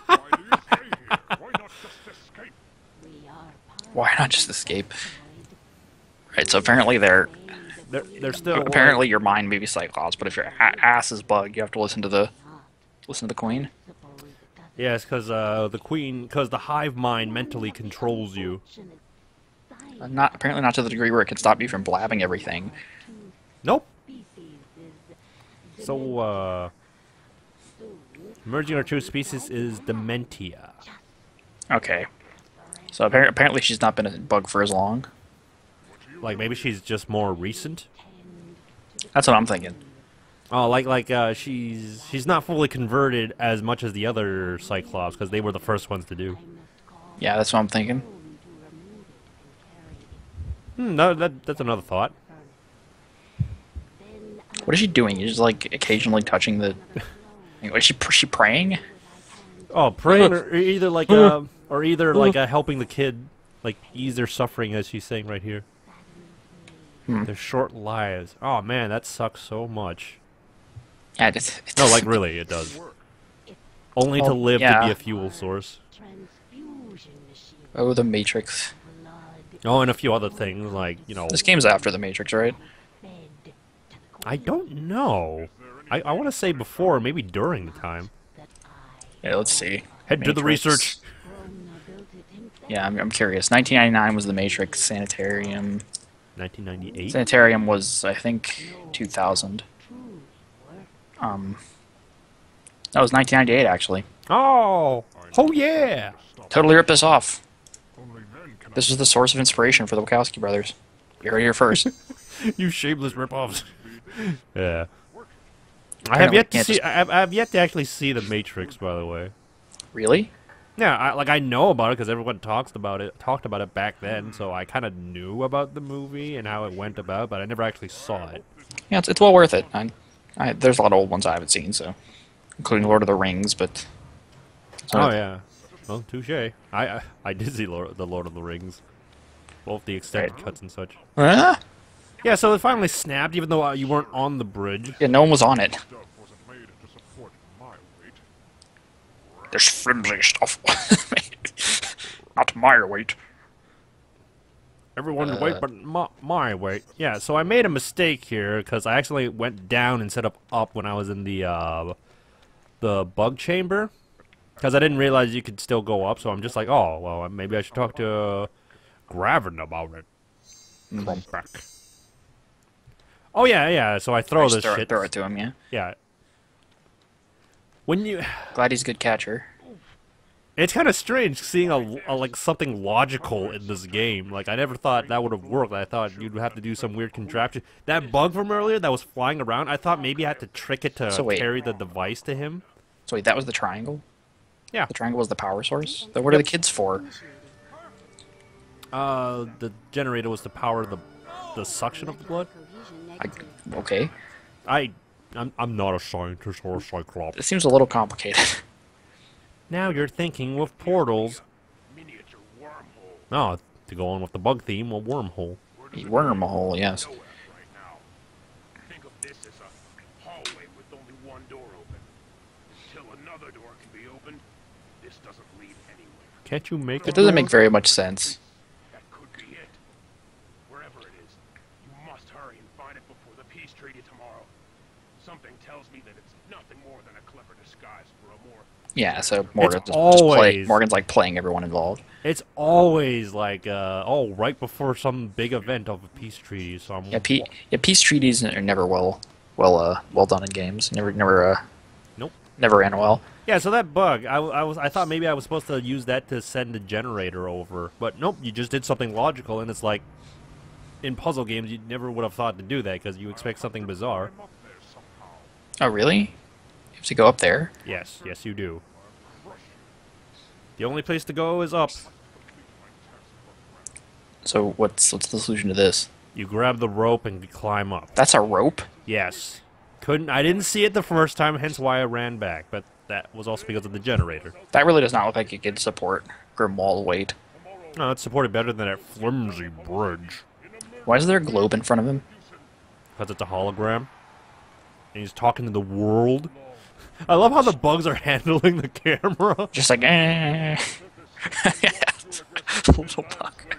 Why do you stay here? Why not just escape? we are part Why not just escape? Right. So apparently They're still apparently your mind may be Cyclops, but if your ass is bugged, you have to listen to the queen. suppose it doesn't Yes, because the queen, because the hive mind mentally controls you. function as science Not apparently not to the degree where it can stop you from blabbing everything. Nope. species is So, merging our two species is Dementia. Okay. So apparently she's not been a bug for as long. Like maybe she's just more recent. That's what I'm thinking. Oh, she's not fully converted as much as the other Cyclops because they were the first ones to do. Yeah, that's what I'm thinking. No, that's another thought. What is she doing? She's just like occasionally touching the. Is she praying? Oh, praying or either like helping the kid like ease their suffering, as she's saying right here. Their short lives. Oh man, that sucks so much. Yeah, No, like really, it does. Only to Well, live to yeah. be a fuel source. transfusion machine Oh, the Matrix. blood Oh, and a few other things like This game's after the Matrix, right? fed to the I don't know. I want to say before, maybe during the time. that I Yeah, let's see. Head to the Matrix. research. Grona built it himself. Yeah, I'm curious. 1999 was the Matrix. Sanitarium. 1998. Sanitarium was, I think, 2000. That was 1998, actually. Oh, oh yeah. Totally ripped this off. Only then can This was the source of inspiration for the Wachowski brothers. You heard it here first. You shameless ripoffs. Yeah. I Apparently have yet to can't see. just- I have yet to actually see the Matrix, by the way. Really? Yeah, I know about it because everyone talked about it back then, so I kind of knew about the movie and how it went about, but I never actually saw it. Yeah, it's well worth it. There's a lot of old ones I haven't seen, so including Lord of the Rings, but. Oh yeah, well, touche. I did see the Lord of the Rings, both the extended Right. cuts and such. Ah! Yeah, so it finally snapped, even though you weren't on the bridge. Yeah, no one was on it. stuff wasn't made to support my weight. There's flimsy stuff. Not my weight. Everyone's weight, but my weight. Yeah, so I made a mistake here because I actually went down instead of up when I was in the bug chamber. Because I didn't realize you could still go up, so I'm just like, oh, well, maybe I should talk to Gravin about it. Back. Oh yeah. So I throw Just this shit. throw it to him, yeah. Yeah. When you, Glad he's a good catcher. it's kind of strange seeing a like something logical in this game. Like I never thought that would have worked. I thought you'd have to do some weird contraption. That bug from earlier that was flying around, I thought maybe I had to trick it to So wait. carry the device to him. So wait, that was the triangle? Yeah. The triangle was the power source. Then what are the kids for? The generator was to power the suction of the blood. Okay. I'm not a scientist or a cyclops. It seems a little complicated. Now you're thinking with portals. Miniature wormhole. Oh, to go on with the bug theme, a wormhole. A wormhole, yes. Nowhere right now. Think of this as a hallway with only one door open. Until another door can be opened, this doesn't lead anywhere. Can't you make It doesn't make very much sense. That could be it. Wherever it is, you must hurry and find it before the peace treaty tomorrow. Something tells me that it's nothing more than a clever disguise for a more... Yeah, so Morgan's always- Morgan's like playing everyone involved. It's always like, right before some big event of a peace treaty. So I'm, Yeah, peace treaties are never well done in games. Nope. Never ran well. Yeah, so that bug, I thought maybe I was supposed to use that to send the generator over, but nope, you just did something logical, and it's like, in puzzle games, you never would have thought to do that, because you expect something bizarre. Oh, really? You have to go up there? Yes, yes you do. The only place to go is up. So what's the solution to this? You grab the rope and climb up. That's a rope? Yes. I didn't see it the first time, hence why I ran back, but that was also because of the generator. That really does not look like it could support Grimwald weight. No, it's supported better than that flimsy bridge. Why is there a globe in front of him? Because it's a hologram. And he's talking to the world. I love how the bugs are handling the camera. Just like, little bug.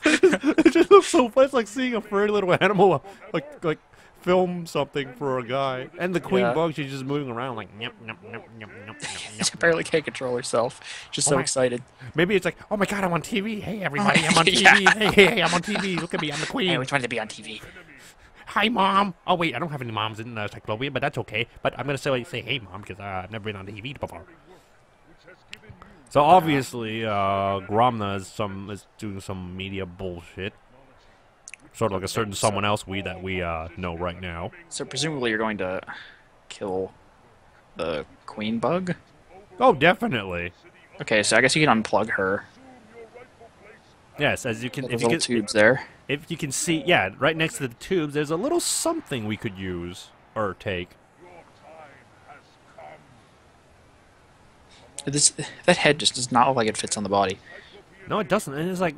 It just looks so fun. It's like seeing a furry little animal, like film something for a guy. And the queen bug, she's just moving around like, nyep, nyep, nyep, nyep, nyep, nyep. She barely can't control herself. Just so excited. Maybe it's like, oh my god, I'm on TV. Hey, everybody, I'm on TV. Yeah. Hey, I'm on TV. Look at me, I'm the queen. I always wanted to be on TV. Hi, Mom. Oh, wait, I don't have any moms in Cyclopia, but that's okay. But I'm going to say hey, Mom, because I've never been on TV before. So, obviously, Gromna is doing some media bullshit. Sort of like a certain someone else that we know right now. So, presumably you're going to kill the queen bug? Oh, definitely. Okay, so I guess you can unplug her. Yes, as you can... Those little tubes there. If you can see, yeah, right next to the tubes, there's a little something we could use or take. That head just does not look like it fits on the body. No, it doesn't. And it's like,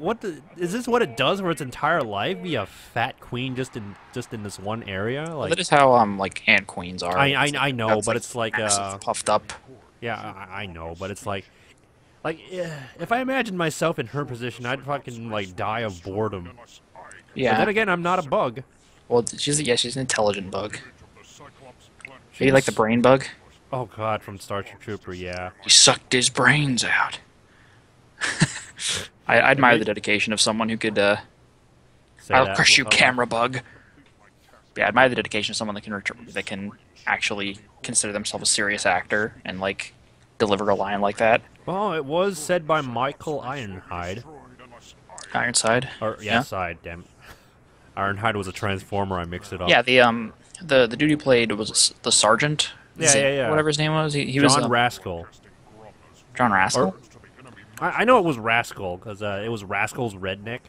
is this what it does for its entire life? Be a fat queen just in this one area? Like, Well, that is how like ant queens are. I know, but it's like puffed up. Yeah, I know, but it's like if I imagine myself in her position, I'd fucking like die of boredom. Yeah. But then again, I'm not a bug. Well, she's an intelligent bug. Maybe like the brain bug. Oh god, from Starship Trooper, yeah. He sucked his brains out. I admire the dedication of someone who could. I'll crush you, camera bug. Yeah, I admire the dedication of someone that can actually consider themselves a serious actor and like deliver a line like that. Well, it was said by Michael Ironhide. Ironside. Or yeah, Side. Damn. Ironhide was a Transformer. I mixed it up. Yeah, the dude who played was the sergeant. Yeah. Whatever his name was. He was John Rascal. John Rascal. I know it was Rascal because it was Rascal's redneck.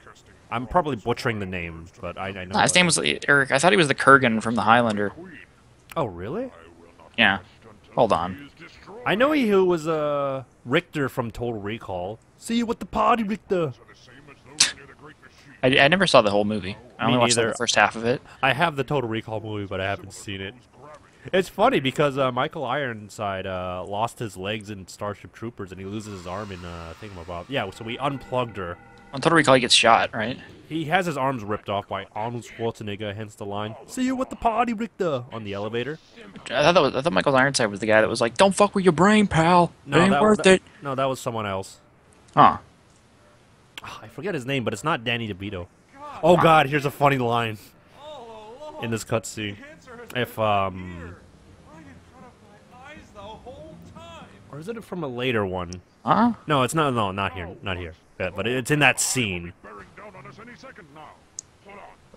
I'm probably butchering the name, but I know. No, his name was Eric. I thought he was the Kurgan from the Highlander. Oh really? Yeah. Hold on. I know he who was Richter from Total Recall. See you at the party, Richter. I never saw the whole movie. I only watched the first half of it. I have the Total Recall movie, but I haven't seen it. It's funny because Michael Ironside lost his legs in Starship Troopers, and he loses his arm in Thingamabob. Yeah, so we unplugged her. On Total Recall, he gets shot, right? He has his arms ripped off by Arnold Schwarzenegger, hence the line, "See you at the party, Richter," on the elevator. I thought Michael Ironside was the guy that was like, "Don't fuck with your brain, pal. No, it ain't worth it." No, that was someone else. Huh. Oh, I forget his name, but it's not Danny DeVito. Oh god, here's a funny line in this cutscene. If or is it from a later one? Huh? No, it's not. No, not here. Not here. Yeah, but it's in that scene.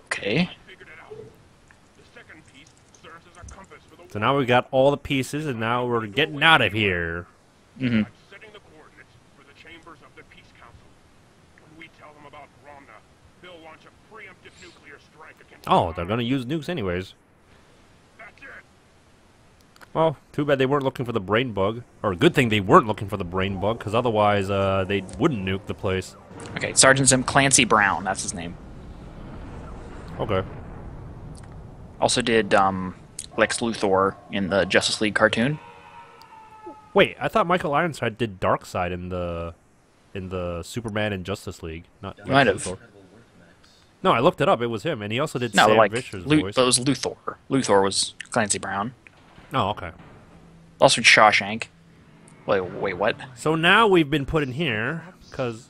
Okay. So now we got all the pieces, and now we're getting out of here. Mm-hmm. I'm setting the coordinates for the chambers of the Peace Council. When we tell them about Gromna, they'll launch a preemptive nuclear strike against Oh, they're gonna use nukes anyways. That's it. Well, too bad they weren't looking for the brain bug. Or good thing they weren't looking for the brain bug, because otherwise they wouldn't nuke the place. Okay, Sergeant Zim Clancy Brown, that's his name. Okay. Also did Lex Luthor in the Justice League cartoon. Wait, I thought Michael Ironside did Darkseid in the Superman and Justice League. Not He might have. Luthor. No, I looked it up. It was him, and he also did No, Sam like Fisher's but voice. it was Luthor. Luthor was Clancy Brown. Oh, okay. Also Shawshank. Wait, what? So now we've been put in here because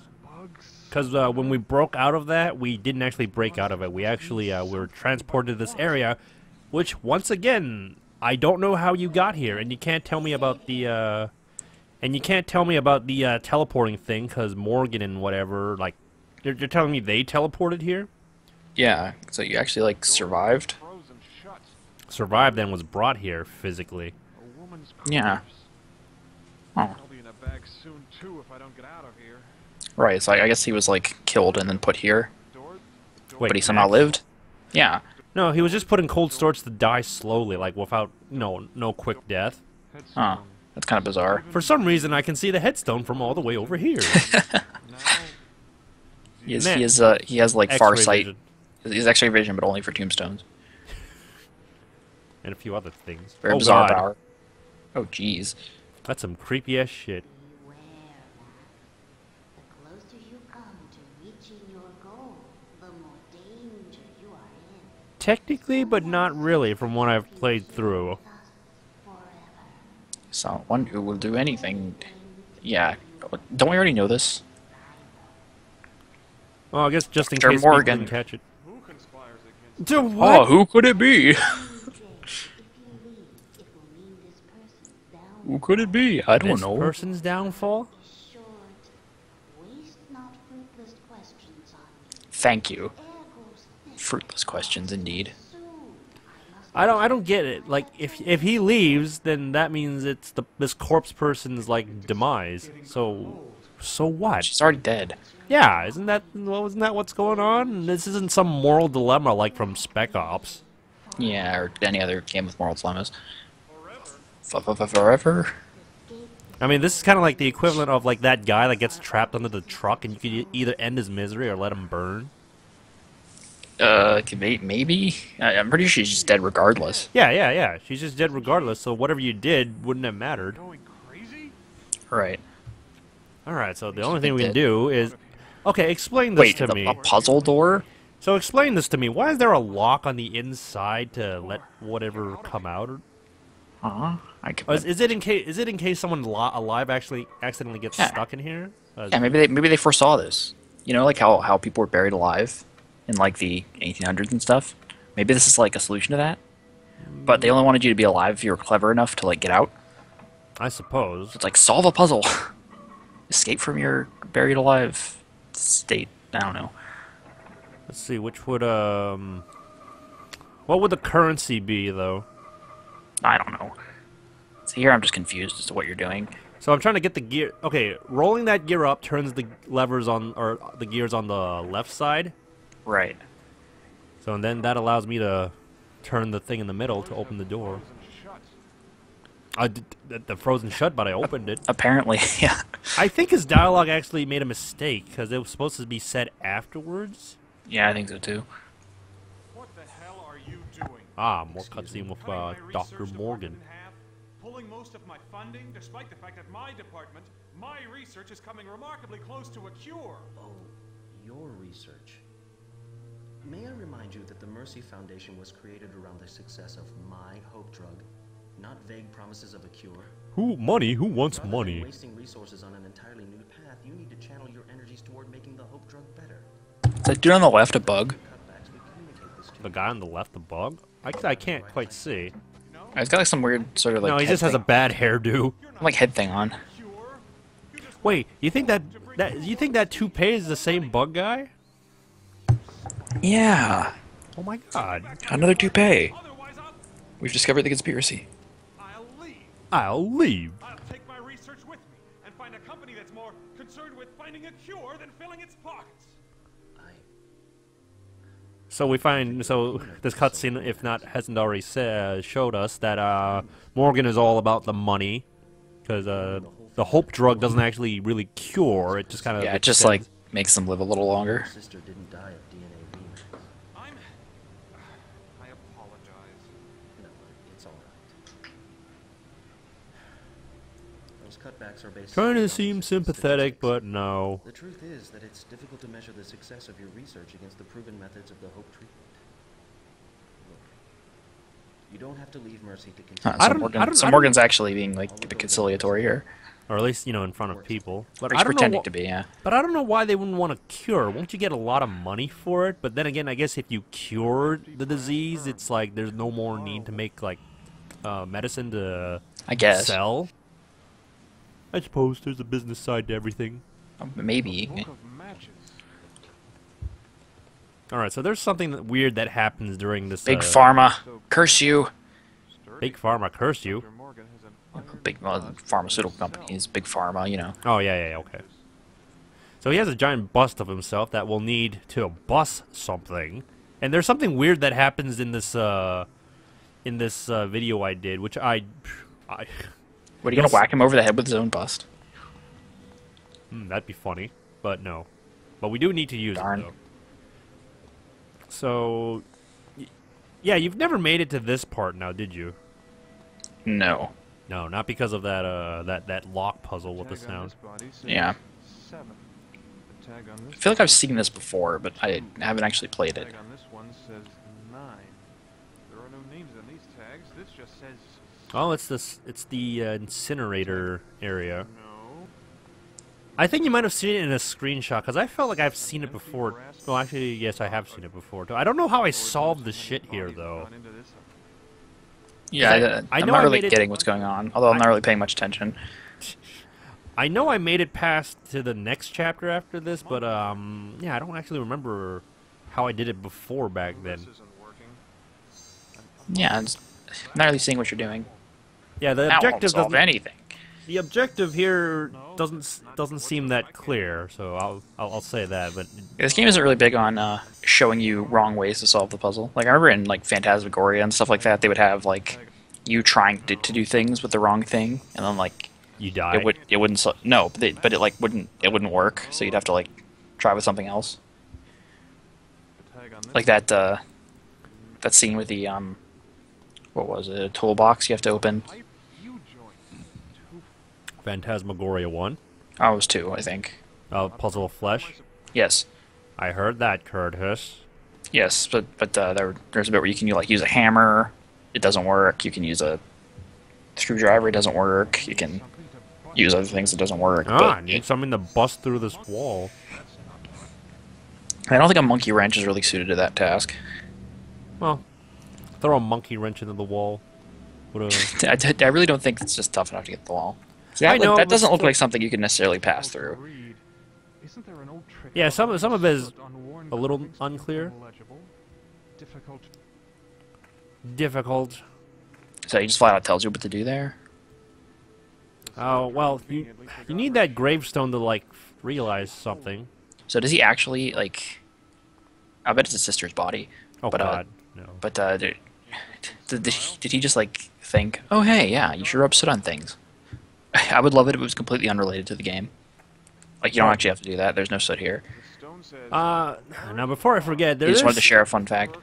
when we broke out of that, we didn't actually break out of it. We actually we were transported to this area, which once again I don't know how you got here, and you can't tell me about the teleporting thing because Morgan and whatever like you're telling me they teleported here, Yeah, so you actually like survived. Frozen shut. survived, and was brought here physically. A woman's Yeah. corpse. Oh, I'll be in a bag soon too if I don't get out of here. right. So I guess he was like killed and then put here, Door, Wait, but he somehow Max? lived. Yeah. No, he was just put in cold storage to die slowly, like without no quick death. Huh. That's kind of bizarre. For some reason, I can see the headstone from all the way over here. He Man. has like far X-ray sight. vision. He's X-ray vision, but only for tombstones. And a few other things. Very Oh, bizarre God. power. Oh, jeez. That's some creepy ass shit. Beware, lad. The closer you come to reaching your goal, the more danger you are in. Technically, but not really, from what I've played through. Forever. Someone who will do anything. Yeah. Don't we already know this? Well, I guess just in Dr. case people Morgan. didn't catch it. Who conspires against To Oh, what? who could it be? If you leave, it will mean this person's down. Who could it be? I don't This know. person's downfall? Short. Waste not fruitless questions on me. Thank you. Ergo's thick. Fruitless questions, indeed. Soon, I must I don't get it. Like, if he leaves, then that means it's this corpse person's like demise. So what? She's already dead. Yeah, isn't that what's going on? This isn't some moral dilemma like from Spec Ops. Yeah, or any other game with moral dilemmas. Forever? I mean, this is kind of like the equivalent of like that guy that gets trapped under the truck, and you could either end his misery or let him burn. Maybe? I'm pretty sure she's just dead regardless. Yeah. She's just dead regardless. So whatever you did wouldn't have mattered. going crazy? Right. All right. So the only thing we It can did. do is, okay, explain this Wait, to me. a puzzle door? So explain this to me. Why is there a lock on the inside to let whatever come out? Or, Huh? I could, is it in case someone alive actually accidentally gets Yeah. stuck in here? yeah, maybe they foresaw this. You know, like how people were buried alive in like the 1800s and stuff. Maybe this is like a solution to that. But they only wanted you to be alive if you were clever enough to like get out. I suppose. It's like solve a puzzle, escape from your buried alive state. I don't know. Let's see, which would what would the currency be though? I don't know. So here I'm just confused as to what you're doing. So I'm trying to get the gear. Okay, rolling that gear up turns the levers on, or the gears on the left side. Right. So and then that allows me to turn the thing in the middle to open the door. I did the frozen shut, but I opened it. Apparently, yeah. I think his dialogue actually made a mistake because it was supposed to be said afterwards. Yeah, I think so too. What the hell are you doing? Ah, more cutscene with Cutting my Dr. research Morgan. department in half, pulling most of my funding, despite the fact that my department, my research is coming remarkably close to a cure. Oh, your research. May I remind you that the Mercy Foundation was created around the success of my hope drug, not vague promises of a cure. Who wants Rather than money? wasting resources on an entirely new path, you need to channel your energies toward making the hope drug better. Is that dude on the left a bug? Cutbacks, we communicate this to The guy on the left, the bug? I can't quite see. He's got like some weird sort of like. No, he head just has a thing- bad hairdo. like head thing on. Wait, you think that toupee is the same bug guy? Yeah. Oh my god. Another toupee. Otherwise, We've discovered the conspiracy. I'll leave. I'll leave. I'll take my research with me. company that's more concerned with finding a cure than filling its pockets. So we find, so this cutscene, if not hasn't already showed us that Morgan is all about the money, because the hope drug doesn't actually really cure. It just kind of Yeah, it just like makes them live a little longer. Sister didn't die of DNA V. I apologize. No, it's all right. Those cutbacks are based. trying to on seem statistics. sympathetic, but no. The truth is that it's difficult to measure the success of your research against the proven methods of the Hope treatment. Look, you don't have to leave Mercy to continue. So Morgan's actually being like a bit conciliatory here. Or at least, you know, in front of people. But He's I don't know pretending to be, yeah. But I don't know why they wouldn't want to cure. Won't you get a lot of money for it? But then again, I guess if you cured the disease, it's like there's no more need to make like medicine to I guess. sell. I suppose there's a business side to everything. Maybe. Book of matches. All right, so there's something weird that happens during this. Big Pharma, curse you. Big Pharma, curse you. Dr. Morgan has an iron Big pharmaceutical companies, Big Pharma, you know. Oh yeah, okay. So he has a giant bust of himself that will need to bust something, and there's something weird that happens in this video I did, which I. What, are you gonna whack him over the head with his own bust? That'd be funny, but no. But we do need to use Darn. it though. So, yeah, you've never made it to this part now, did you? No. No, not because of that that lock puzzle with the tag on sound. this body says Yeah. 7. The tag on this I feel like I've seen this before, but I haven't actually played it. tag on this one says 9. There are no names on these tags. This just says Oh, it's this. It's the incinerator area. no. I think you might have seen it in a screenshot because I felt like I've seen it before. Well, actually, yes, I have seen it before too. I don't know how I solved the shit here though. Gone into this. Yeah, I I'm know not I really made it- getting what's going on, although I'm not really paying much attention. I know I made it past to the next chapter after this, but yeah, I don't actually remember how I did it before back then. This isn't working. Yeah, I'm not really seeing what you're doing. Yeah, the That won't objective solve doesn't. anything. The objective here doesn't seem that clear, so I'll say that. But This game isn't really big on showing you wrong ways to solve the puzzle. Like I remember in like Phantasmagoria and stuff like that, they would have like you trying to do things with the wrong thing, and then like you die. it wouldn't no, but it like wouldn't work. So you'd have to like try with something else. The tag on this Like that scene with the what was it? A toolbox you have to open. pipe U joint. Phantasmagoria 1. Oh, it was 2, I think. Puzzle of Flesh. Yes. I heard that, Curtis. Yes, but there's a bit where you can like use a hammer. It doesn't work. You can use a screwdriver. It doesn't work. You can use other things. It doesn't work. Ah, I But need something to bust through this wall. I don't think a monkey wrench is really suited to that task. Well, throw a monkey wrench into the wall. Would I really don't think it's just tough enough to get the wall. See, I know, that but doesn't look still- like something you can necessarily pass through. Agreed. Isn't there an old trick Yeah, some of it is unworn a little coins unclear. illegible? Difficult. difficult. So he just flat out tells you what to do there. Oh, well, you need that gravestone to, like, realize something. So does he actually like? I bet it's his sister's body. Oh, But, God, no. But did he just like think, oh hey, yeah, you sure upset on things? I would love it if it was completely unrelated to the game. Like you don't actually have to do that. There's no soot here. The stone says, Now before I forget, You there's just wanted to share a fun fact.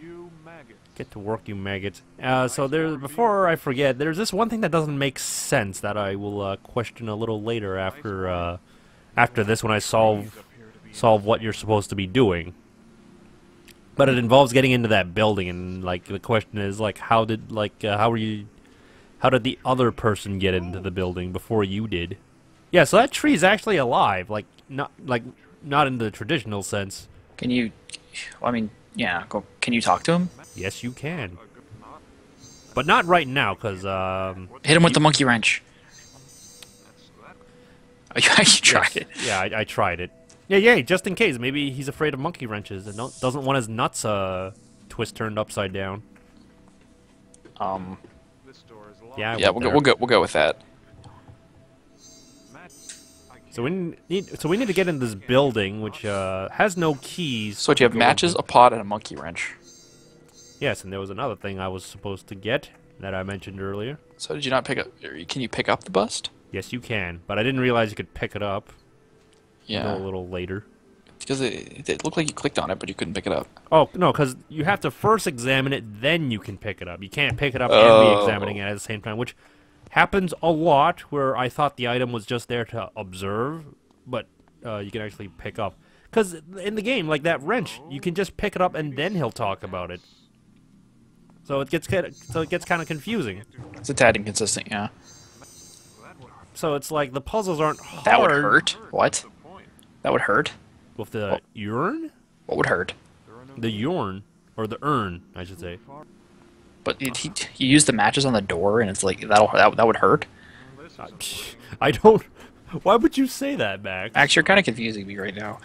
you maggot. Get to work, you maggots. So there, before I forget, there's this one thing that doesn't make sense that I will question a little later after this when I solve what you're supposed to be doing. But it involves getting into that building, and like the question is like, how did the other person get into the building before you did? Yeah, so that tree is actually alive, not in the traditional sense. Can you? I mean, yeah. Can you talk to him? Yes, you can, but not right now, cause Hit him with the monkey wrench. You tried it. Yeah, I tried it. Yeah, just in case. Maybe he's afraid of monkey wrenches and doesn't want his nuts twist turned upside down. This door is locked. Yeah, Yeah, we'll go with that. Matt, So we need to get in this building, which has no keys. So you have matches, a pot, and a monkey wrench. Yes, and there was another thing I was supposed to get that I mentioned earlier. So did you not pick up? Can you pick up the bust? Yes, you can, but I didn't realize you could pick it up. Yeah. A little later. Because it looked like you clicked on it, but you couldn't pick it up. Oh, no, because you have to first examine it, then you can pick it up. You can't pick it up and be examining it at the same time, which happens a lot, where I thought the item was just there to observe, but you can actually pick up. Because in the game, like that wrench, you can just pick it up and then he'll talk about it. So it gets kind of confusing. It's a tad inconsistent, yeah. So it's like the puzzles aren't hard. That would hurt. What? That would hurt. With the urn? What would hurt? The urn, or the urn, I should say. But he used the matches on the door, and it's like that would hurt. I don't. Why would you say that, Max? Actually, you're kind of confusing me right now.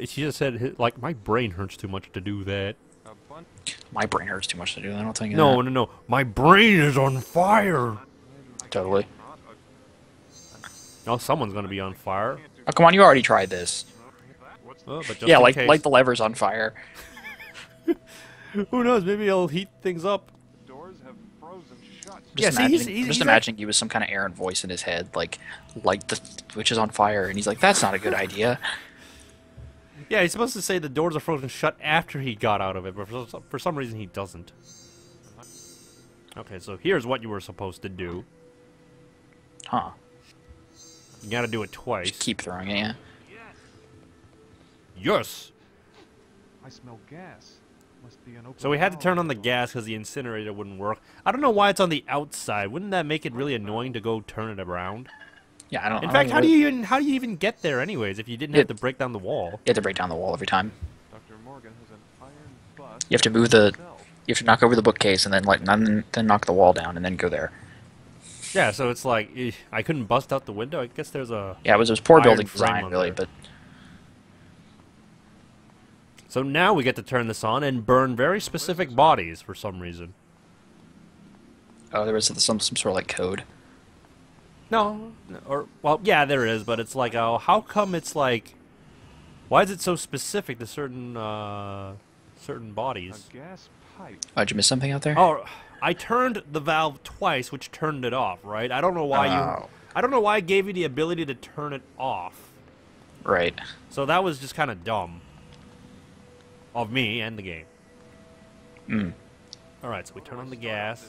She just said, like, my brain hurts too much to do that. My brain hurts too much to do that. I don't think. No. My brain is on fire. Totally. Oh, someone's gonna be on fire. Oh, come on! You already tried this. Oh, but Yeah, like the lever's on fire. Who knows? Maybe he'll heat things up. Doors have frozen shut. Just imagining you with some kind of errant voice in his head, like the switch is on fire, and he's like, "That's not a good idea." Yeah, he's supposed to say the doors are frozen shut after he got out of it, but for some reason he doesn't. Okay, so here's what you were supposed to do. Huh. You gotta do it twice. Just keep throwing it, yeah. Yes! I smell gas. Must be an open So we had to turn on the valve. gas because the incinerator wouldn't work. I don't know why it's on the outside. Wouldn't that make it really annoying to go turn it around? Yeah, I don't. In I fact, don't how know. do you even get there anyways if you didn't have to break down the wall? You have to break down the wall every time. Dr. Morgan has an iron bust. You have to move the. You have to knock over the bookcase and then knock the wall down and then go there. Yeah, so it's like I couldn't bust out the window. I guess there's a. Yeah, it was poor iron building frame design, on really, there. but. So now we get to turn this on and burn very specific bodies for some reason. Oh, there was some sort of like code. No, or well, yeah, there is, but it's like, oh, how come it's like, why is it so specific to certain certain bodies? A gas pipe. Oh, did you miss something out there? Oh, I turned the valve twice, which turned it off. Right? I don't know why I don't know why it gave you the ability to turn it off. Right. So that was just kind of dumb. Of me and the game. Hmm. All right, so we turn on the gas.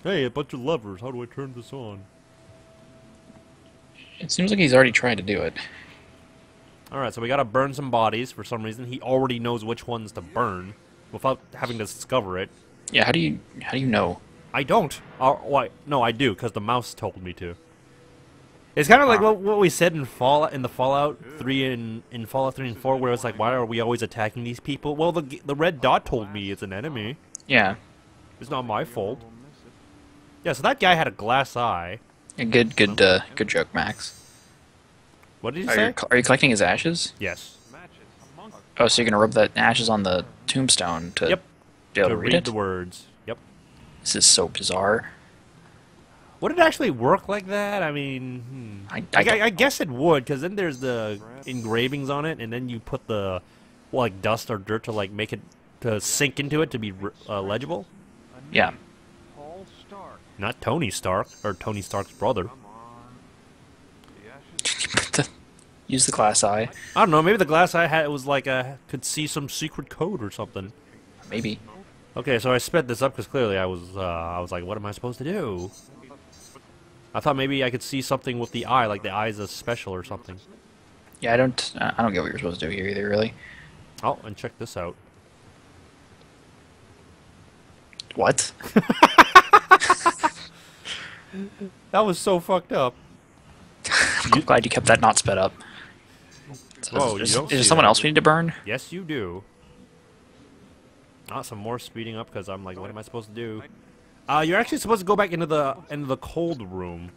Hey, a bunch of levers. How do I turn this on? It seems like he's already tried to do it. Alright, so we gotta burn some bodies for some reason. He already knows which ones to burn without having to discover it. Yeah, how do you know? I don't. Why? No, I do, because the mouse told me to. It's kind of like what we said in the Fallout 3 in Fallout 3 and 4, where it's like, why are we always attacking these people? Well, the red dot told me it's an enemy. Yeah. It's not my fault. Yeah, so that guy had a glass eye. A good joke, Max. What did you say? Are you collecting his ashes? Yes. Oh, so you're gonna rub the ashes on the tombstone to be able to read it? the words. Yep. This is so bizarre. Would it actually work like that? I mean, I guess it would, because then there's the engravings on it, and then you put the like dust or dirt to like make it to sink into it to be legible. Yeah. Paul Stark. Not Tony Stark or Tony Stark's brother. Come on. The ashes. Use the glass eye. I don't know. Maybe the glass eye had was like could see some secret code or something. Maybe. Okay, so I sped this up because clearly I was like, what am I supposed to do? I thought maybe I could see something with the eye, like the eye's a special or something. Yeah, I don't get what you're supposed to do here either, really. Oh, and check this out. What? That was so fucked up. I'm glad you kept that not sped up. Whoa, is you don't there see someone that. else we need to burn? Yes, you do. Some more speeding up because I'm like, what am I supposed to do? You're actually supposed to go back into the cold room,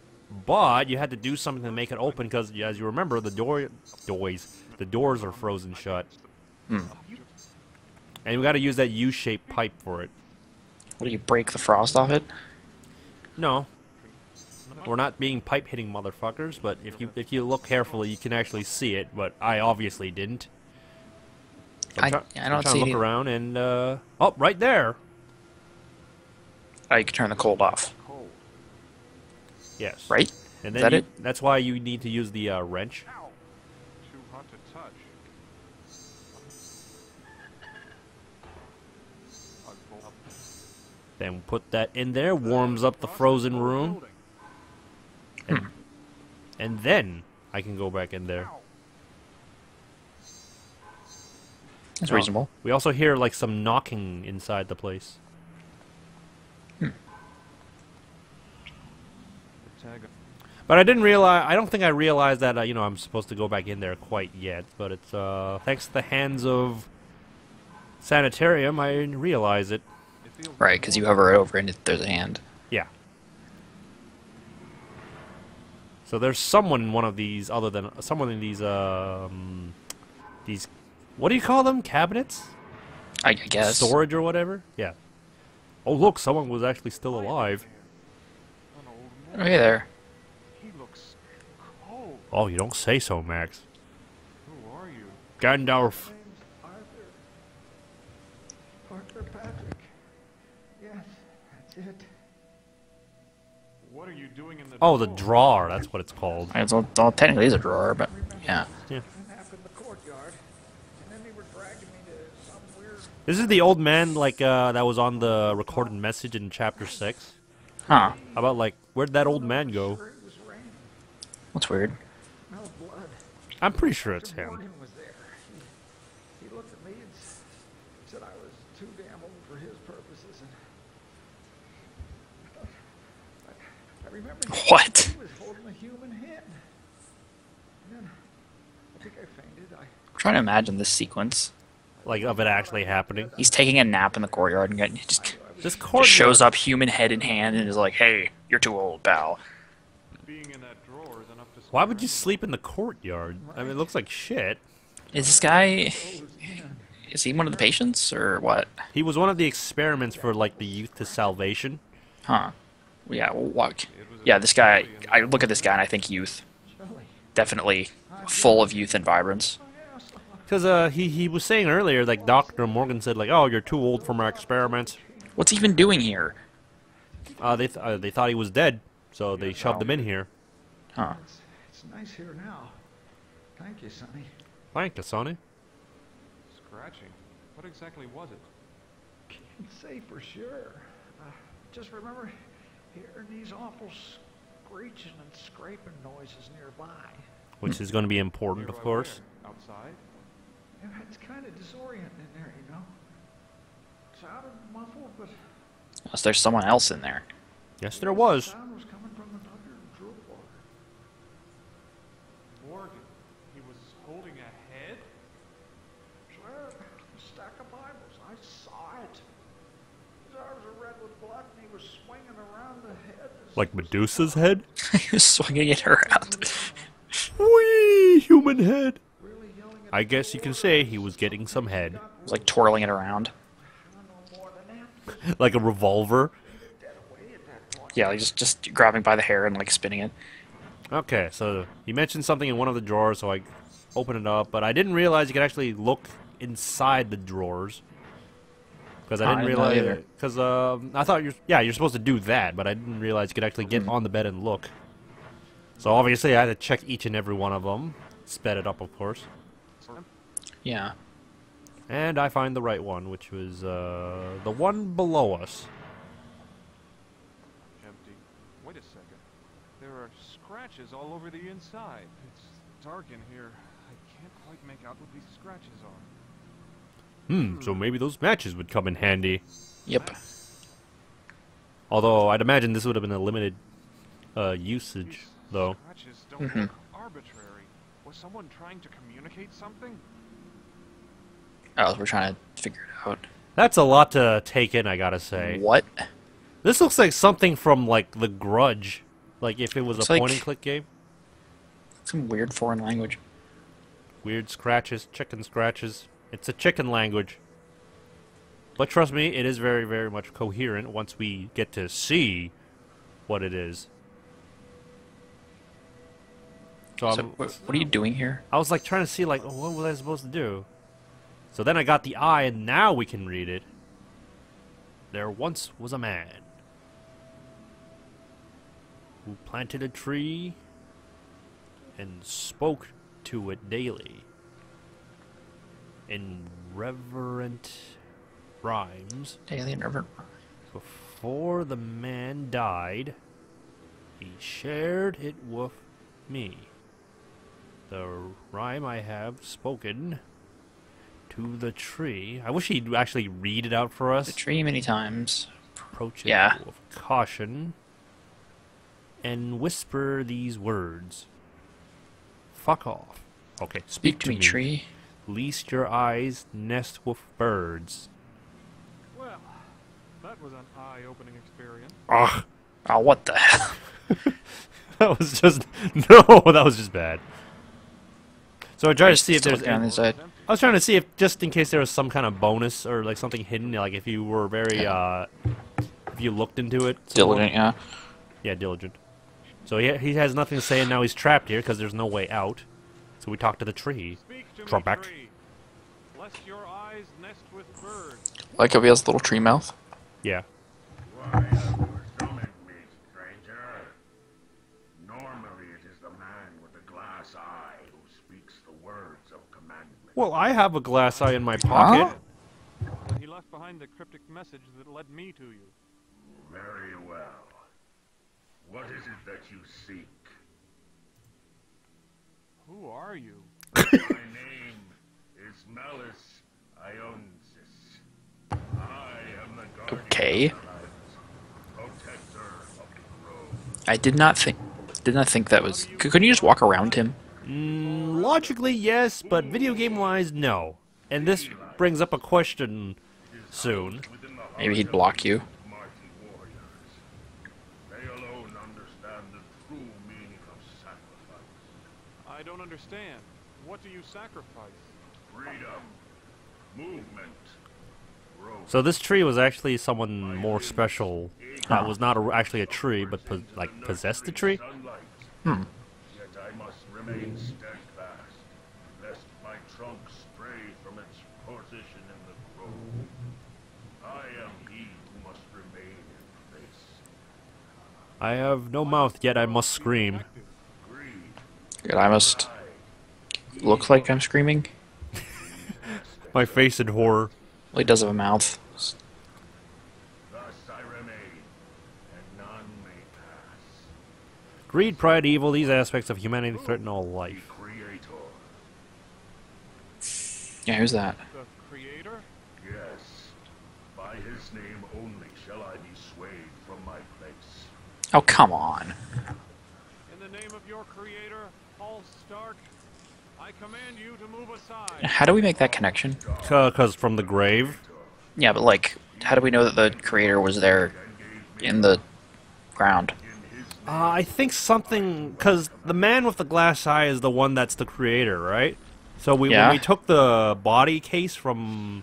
but you had to do something to make it open because, as you remember, the doors are frozen shut. Hmm. And we got to use that U-shaped pipe for it. What do you break the frost off it? No. We're not being pipe hitting motherfuckers, but if you look carefully, you can actually see it. But I obviously didn't. I I'm don't trying see to look it. around, and oh, right there. Oh, you can turn the cold off. Yes. Right? And Is then that it? that's why you need to use the wrench. Too hot to touch. Then put that in there, warms up the frozen room, and then I can go back in there. That's Oh, reasonable. We also hear like some knocking inside the place. But I didn't realize. I don't think I realized that. You know, I'm supposed to go back in there quite yet. But it's thanks to the hands of Sanitarium, I realize it. Right, because you hover over and there's a hand. Yeah. So there's someone in one of these, other than someone in these what do you call them? Cabinets? I guess. Storage or whatever? Yeah. Oh look, someone was actually still alive. Oh, hey there. He looks cold. Oh, you don't say so, Max. Who are you? Gandalf. Arthur Patrick. Yes, that's it. What are you doing in the Oh, the drawer. That's what it's called. Well, technically it's a drawer, but yeah. Yeah. Nap in the courtyard, and then they were dragging me to some weird. This is the old man, like, that was on the recorded message in Chapter 6. Huh. How about, like, where'd that old man go? It was raining. What's weird? No blood. I'm pretty sure it's him. Morgan was there. He looked at me and said I was too damn old for his purposes, and I remember What? he was holding a human hand. And then I think I fainted. I'm trying to imagine this sequence. Like, of it actually happening. He's taking a nap in the courtyard and This courtyard. just shows up, human head in hand, and is like, "Hey, you're too old, pal." Being in that drawer is enough to. Why would you sleep in the courtyard? I mean, it looks like shit. Is this guy? Is he one of the patients or what? He was one of the experiments for, like, the Youth to Salvation. Huh? Yeah. Well, what? Yeah, this guy. I look at this guy and I think youth. Definitely full of youth and vibrance. Because he was saying earlier, like, Dr. Morgan said, like, oh, you're too old for my experiments. What's he even doing here? They thought he was dead, so they shoved him in here. Huh? It's nice here now. Thank you, Sonny. Thank you, Sonny. Scratching. What exactly was it? Can't say for sure. Just remember hearing these awful screeching and scraping noises nearby. Which is going to be important, of Nearby course. where? Outside? Yeah, it's kind of disorienting in there, you know. Sounded muffled, but Unless there's someone else in there. Yes, there was. sound was coming from the under drawer. Morgan. He was holding a head? Swear, a stack of Bibles. I saw it. His arms were red with blood, and he was swinging around the head. Like Medusa's head? He was swinging it around. Whee! Human head! Really yelling at I guess you can say he was getting some head. He was like twirling it around. no more than that. Like a revolver. Dead away at that point. Yeah, like just grabbing by the hair and like spinning it. Okay, so he mentioned something in one of the drawers, so I opened it up, but I didn't realize you could actually look inside the drawers. Because I didn't didn't know realize, either. because I thought you're supposed to do that, but I didn't realize you could actually get on the bed and look. So obviously I had to check each and every one of them, sped it up, of course, Yeah. and I find the right one, which was the one below us. Empty. Wait a second. There are scratches all over the inside. It's dark in here. I can't quite make out what these scratches are. So maybe those matches would come in handy. Yep. Although I'd imagine this would have been a limited usage, These though. scratches don't look arbitrary. Was someone trying to communicate something? Oh, we're trying to figure it out. That's a lot to take in, I gotta say. What? This looks like something from, like, The Grudge. Like, if it was Looks a like- point-and-click game. Some weird foreign language. Weird scratches, chicken scratches. It's a chicken language. But trust me, it is very, very much coherent once we get to see what it is. So what are you doing here? I was like trying to see like, oh, what was I supposed to do? So then I got the eye, and now we can read it. There once was a man who planted a tree and spoke to it daily in reverent rhymes. Daily and reverent. Before the man died, he shared it with me. The rhyme I have spoken to the tree. I wish he'd actually read it out for us. The tree many times. Approach it Yeah. with caution and whisper these words. Fuck off. Okay, Speak to me, tree. Least your eyes nest with birds. Well, that was an eye-opening experience. Ugh. Oh, what the hell? That was just... No, that was just bad. So I tried to see if there's... on the side. I was trying to see if, just in case there was some kind of bonus or like something hidden, like if you were very, if you looked into it. Diligent, yeah. Yeah, diligent. So he has nothing to say, and now he's trapped here because there's no way out. So we talk to the tree. Speak to Drop me, back. tree, lest your eyes nest with birds. Like how he has a little tree mouth. Yeah. Why have you summoned me, stranger? Normally it is the man with the glass eye who speaks the words of commandment. Well, I have a glass eye in my pocket. But he left behind the cryptic message that led me to you. Very well. What is it that you seek? Who are you? My name is Malus Ionsis. I am the guardian Okay. of the lands, protector of the grove. I did not think that was... Couldn't you just walk around him? Logically, yes, but video game-wise, no. And this brings up a question soon. Maybe he'd block you. Mighty warriors. They alone understand the true meaning of sacrifice. I don't understand. What do you sacrifice? Freedom. Movement. Growth. So this tree was actually someone more special. That was not actually a tree, but possessed the tree? Sunlight. Yet I must remain steadfast, lest my trunk stray from its position in the grove. I am he who must remain in place. I have no mouth, yet I must scream. Greed. Good, I must look like I'm screaming. My face in horror. Well, he does have a mouth. Thus I remain, and none may pass. Greed, pride, evil, these aspects of humanity threaten all life. Creator. Yeah, who's that? The creator? Yes. By his name only shall I be swayed from my place. Oh, come on. In the name of your creator, Paul Stark, I command you to move aside. How do we make that connection? Because from the grave. Yeah, but like, how do we know that the creator was there in the ground? I think something... Because the man with the glass eye is the one that's the creator, right? So when we took the body case from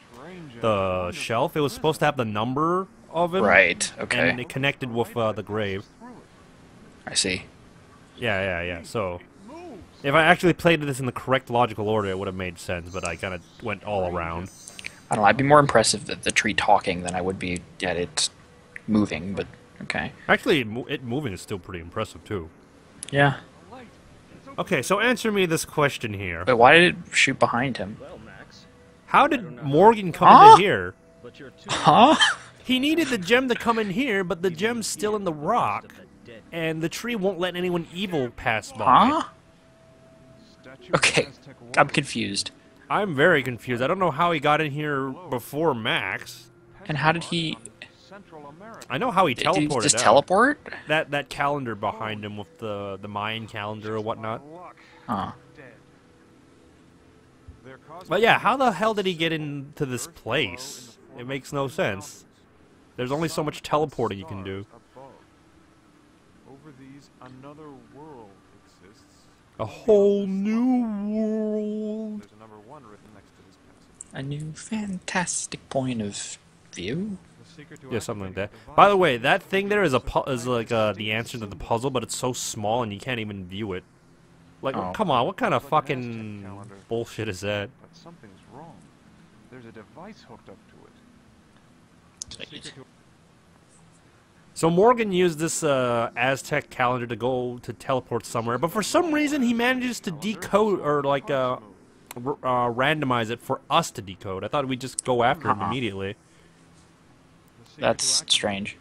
the shelf, it was supposed to have the number of him. Right, okay. And it connected with the grave. I see. Yeah. So, if I actually played this in the correct logical order, it would have made sense, but I kind of went all around. I don't know, I'd be more impressive at the tree talking than I would be at it moving, but okay. Actually, it moving is still pretty impressive, too. Yeah. Okay, so answer me this question here. Wait, why did it shoot behind him? How did Morgan come into here? Huh? He needed the gem to come in here, but the gem's still in the rock. And the tree won't let anyone evil pass by. Huh? Okay, I'm confused. I'm very confused. I don't know how he got in here before Max. And how did he... I know how he Did teleported he just out. teleport? That calendar behind him with the Mayan calendar or whatnot. Huh. But yeah, how the hell did he get into this place? It makes no sense. There's only so much teleporting you can do. Over these, another world exists. A whole new world. There's a number 1 written next to this passage. A new fantastic point of view? The Yeah, something like that. By the way, that thing there is like the answer to the puzzle, but it's so small and you can't even view it. Like, come on, what kind of fucking bullshit is that? But something's wrong. There's a device hooked up to it. So Morgan used this Aztec calendar to teleport somewhere, but for some reason he manages to decode or like randomize it for us to decode. I thought we'd just go after him immediately. That's strange.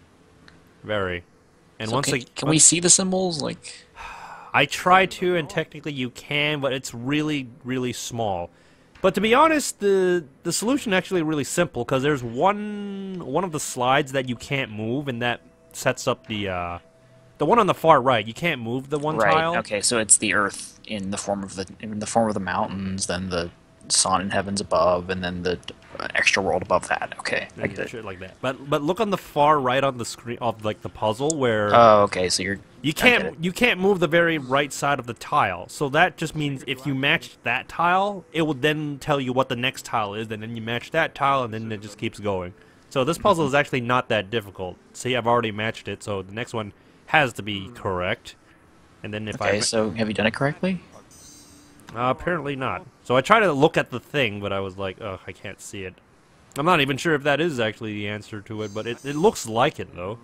Very. And So once can we see the symbols? Like, I try to, and technically you can, but it's really, really small. But to be honest, the solution actually really simple, because there's one of the slides that you can't move, and that sets up the one on the far right. You can't move the one tile. Okay, so it's the Earth in the form of the mountains, then the sun and heavens above, and then the extra world above that. Okay, I get it. Shit like that. But look on the far right on the screen of like the puzzle where. Oh, okay. So you can't move the very right side of the tile. So that just means if you match that tile, it will then tell you what the next tile is, and then you match that tile, and then it just keeps going. So this puzzle is actually not that difficult. See, I've already matched it, so the next one has to be correct. And then if so have you done it correctly? Apparently not. So I tried to look at the thing, but I was like, ugh, I can't see it. I'm not even sure if that is actually the answer to it, but it looks like it, though.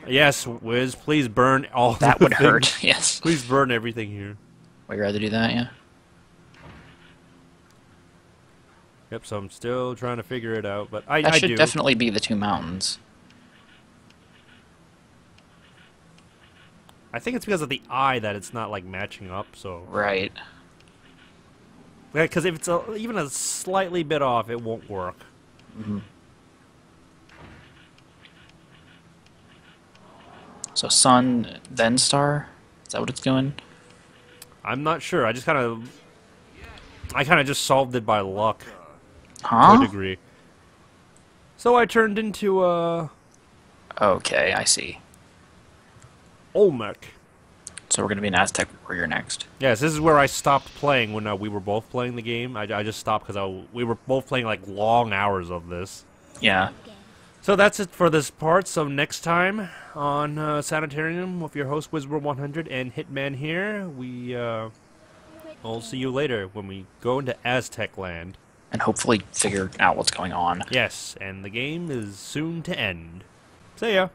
Yes, Wiz, please burn all that the would things. hurt, yes. Please burn everything here. Would you rather do that, yeah? Yep, so I'm still trying to figure it out, but I That should do. definitely be the two mountains. I think it's because of the eye that it's not, like, matching up, so... Right. Yeah, because if it's even a slightly bit off, it won't work. Mm-hmm. So sun, then star? Is that what it's doing? I'm not sure. I kind of just solved it by luck. Huh? To a degree. So I turned into, Okay, I see. Olmec. So we're going to be an Aztec warrior next. Yes, this is where I stopped playing when we were both playing the game. I just stopped because we were both playing like long hours of this. Yeah. So that's it for this part. So next time on Sanitarium with your host Wiz&Hitman and Hitman here, we'll see you later when we go into Aztec land. And hopefully figure out what's going on. Yes, and the game is soon to end. See ya.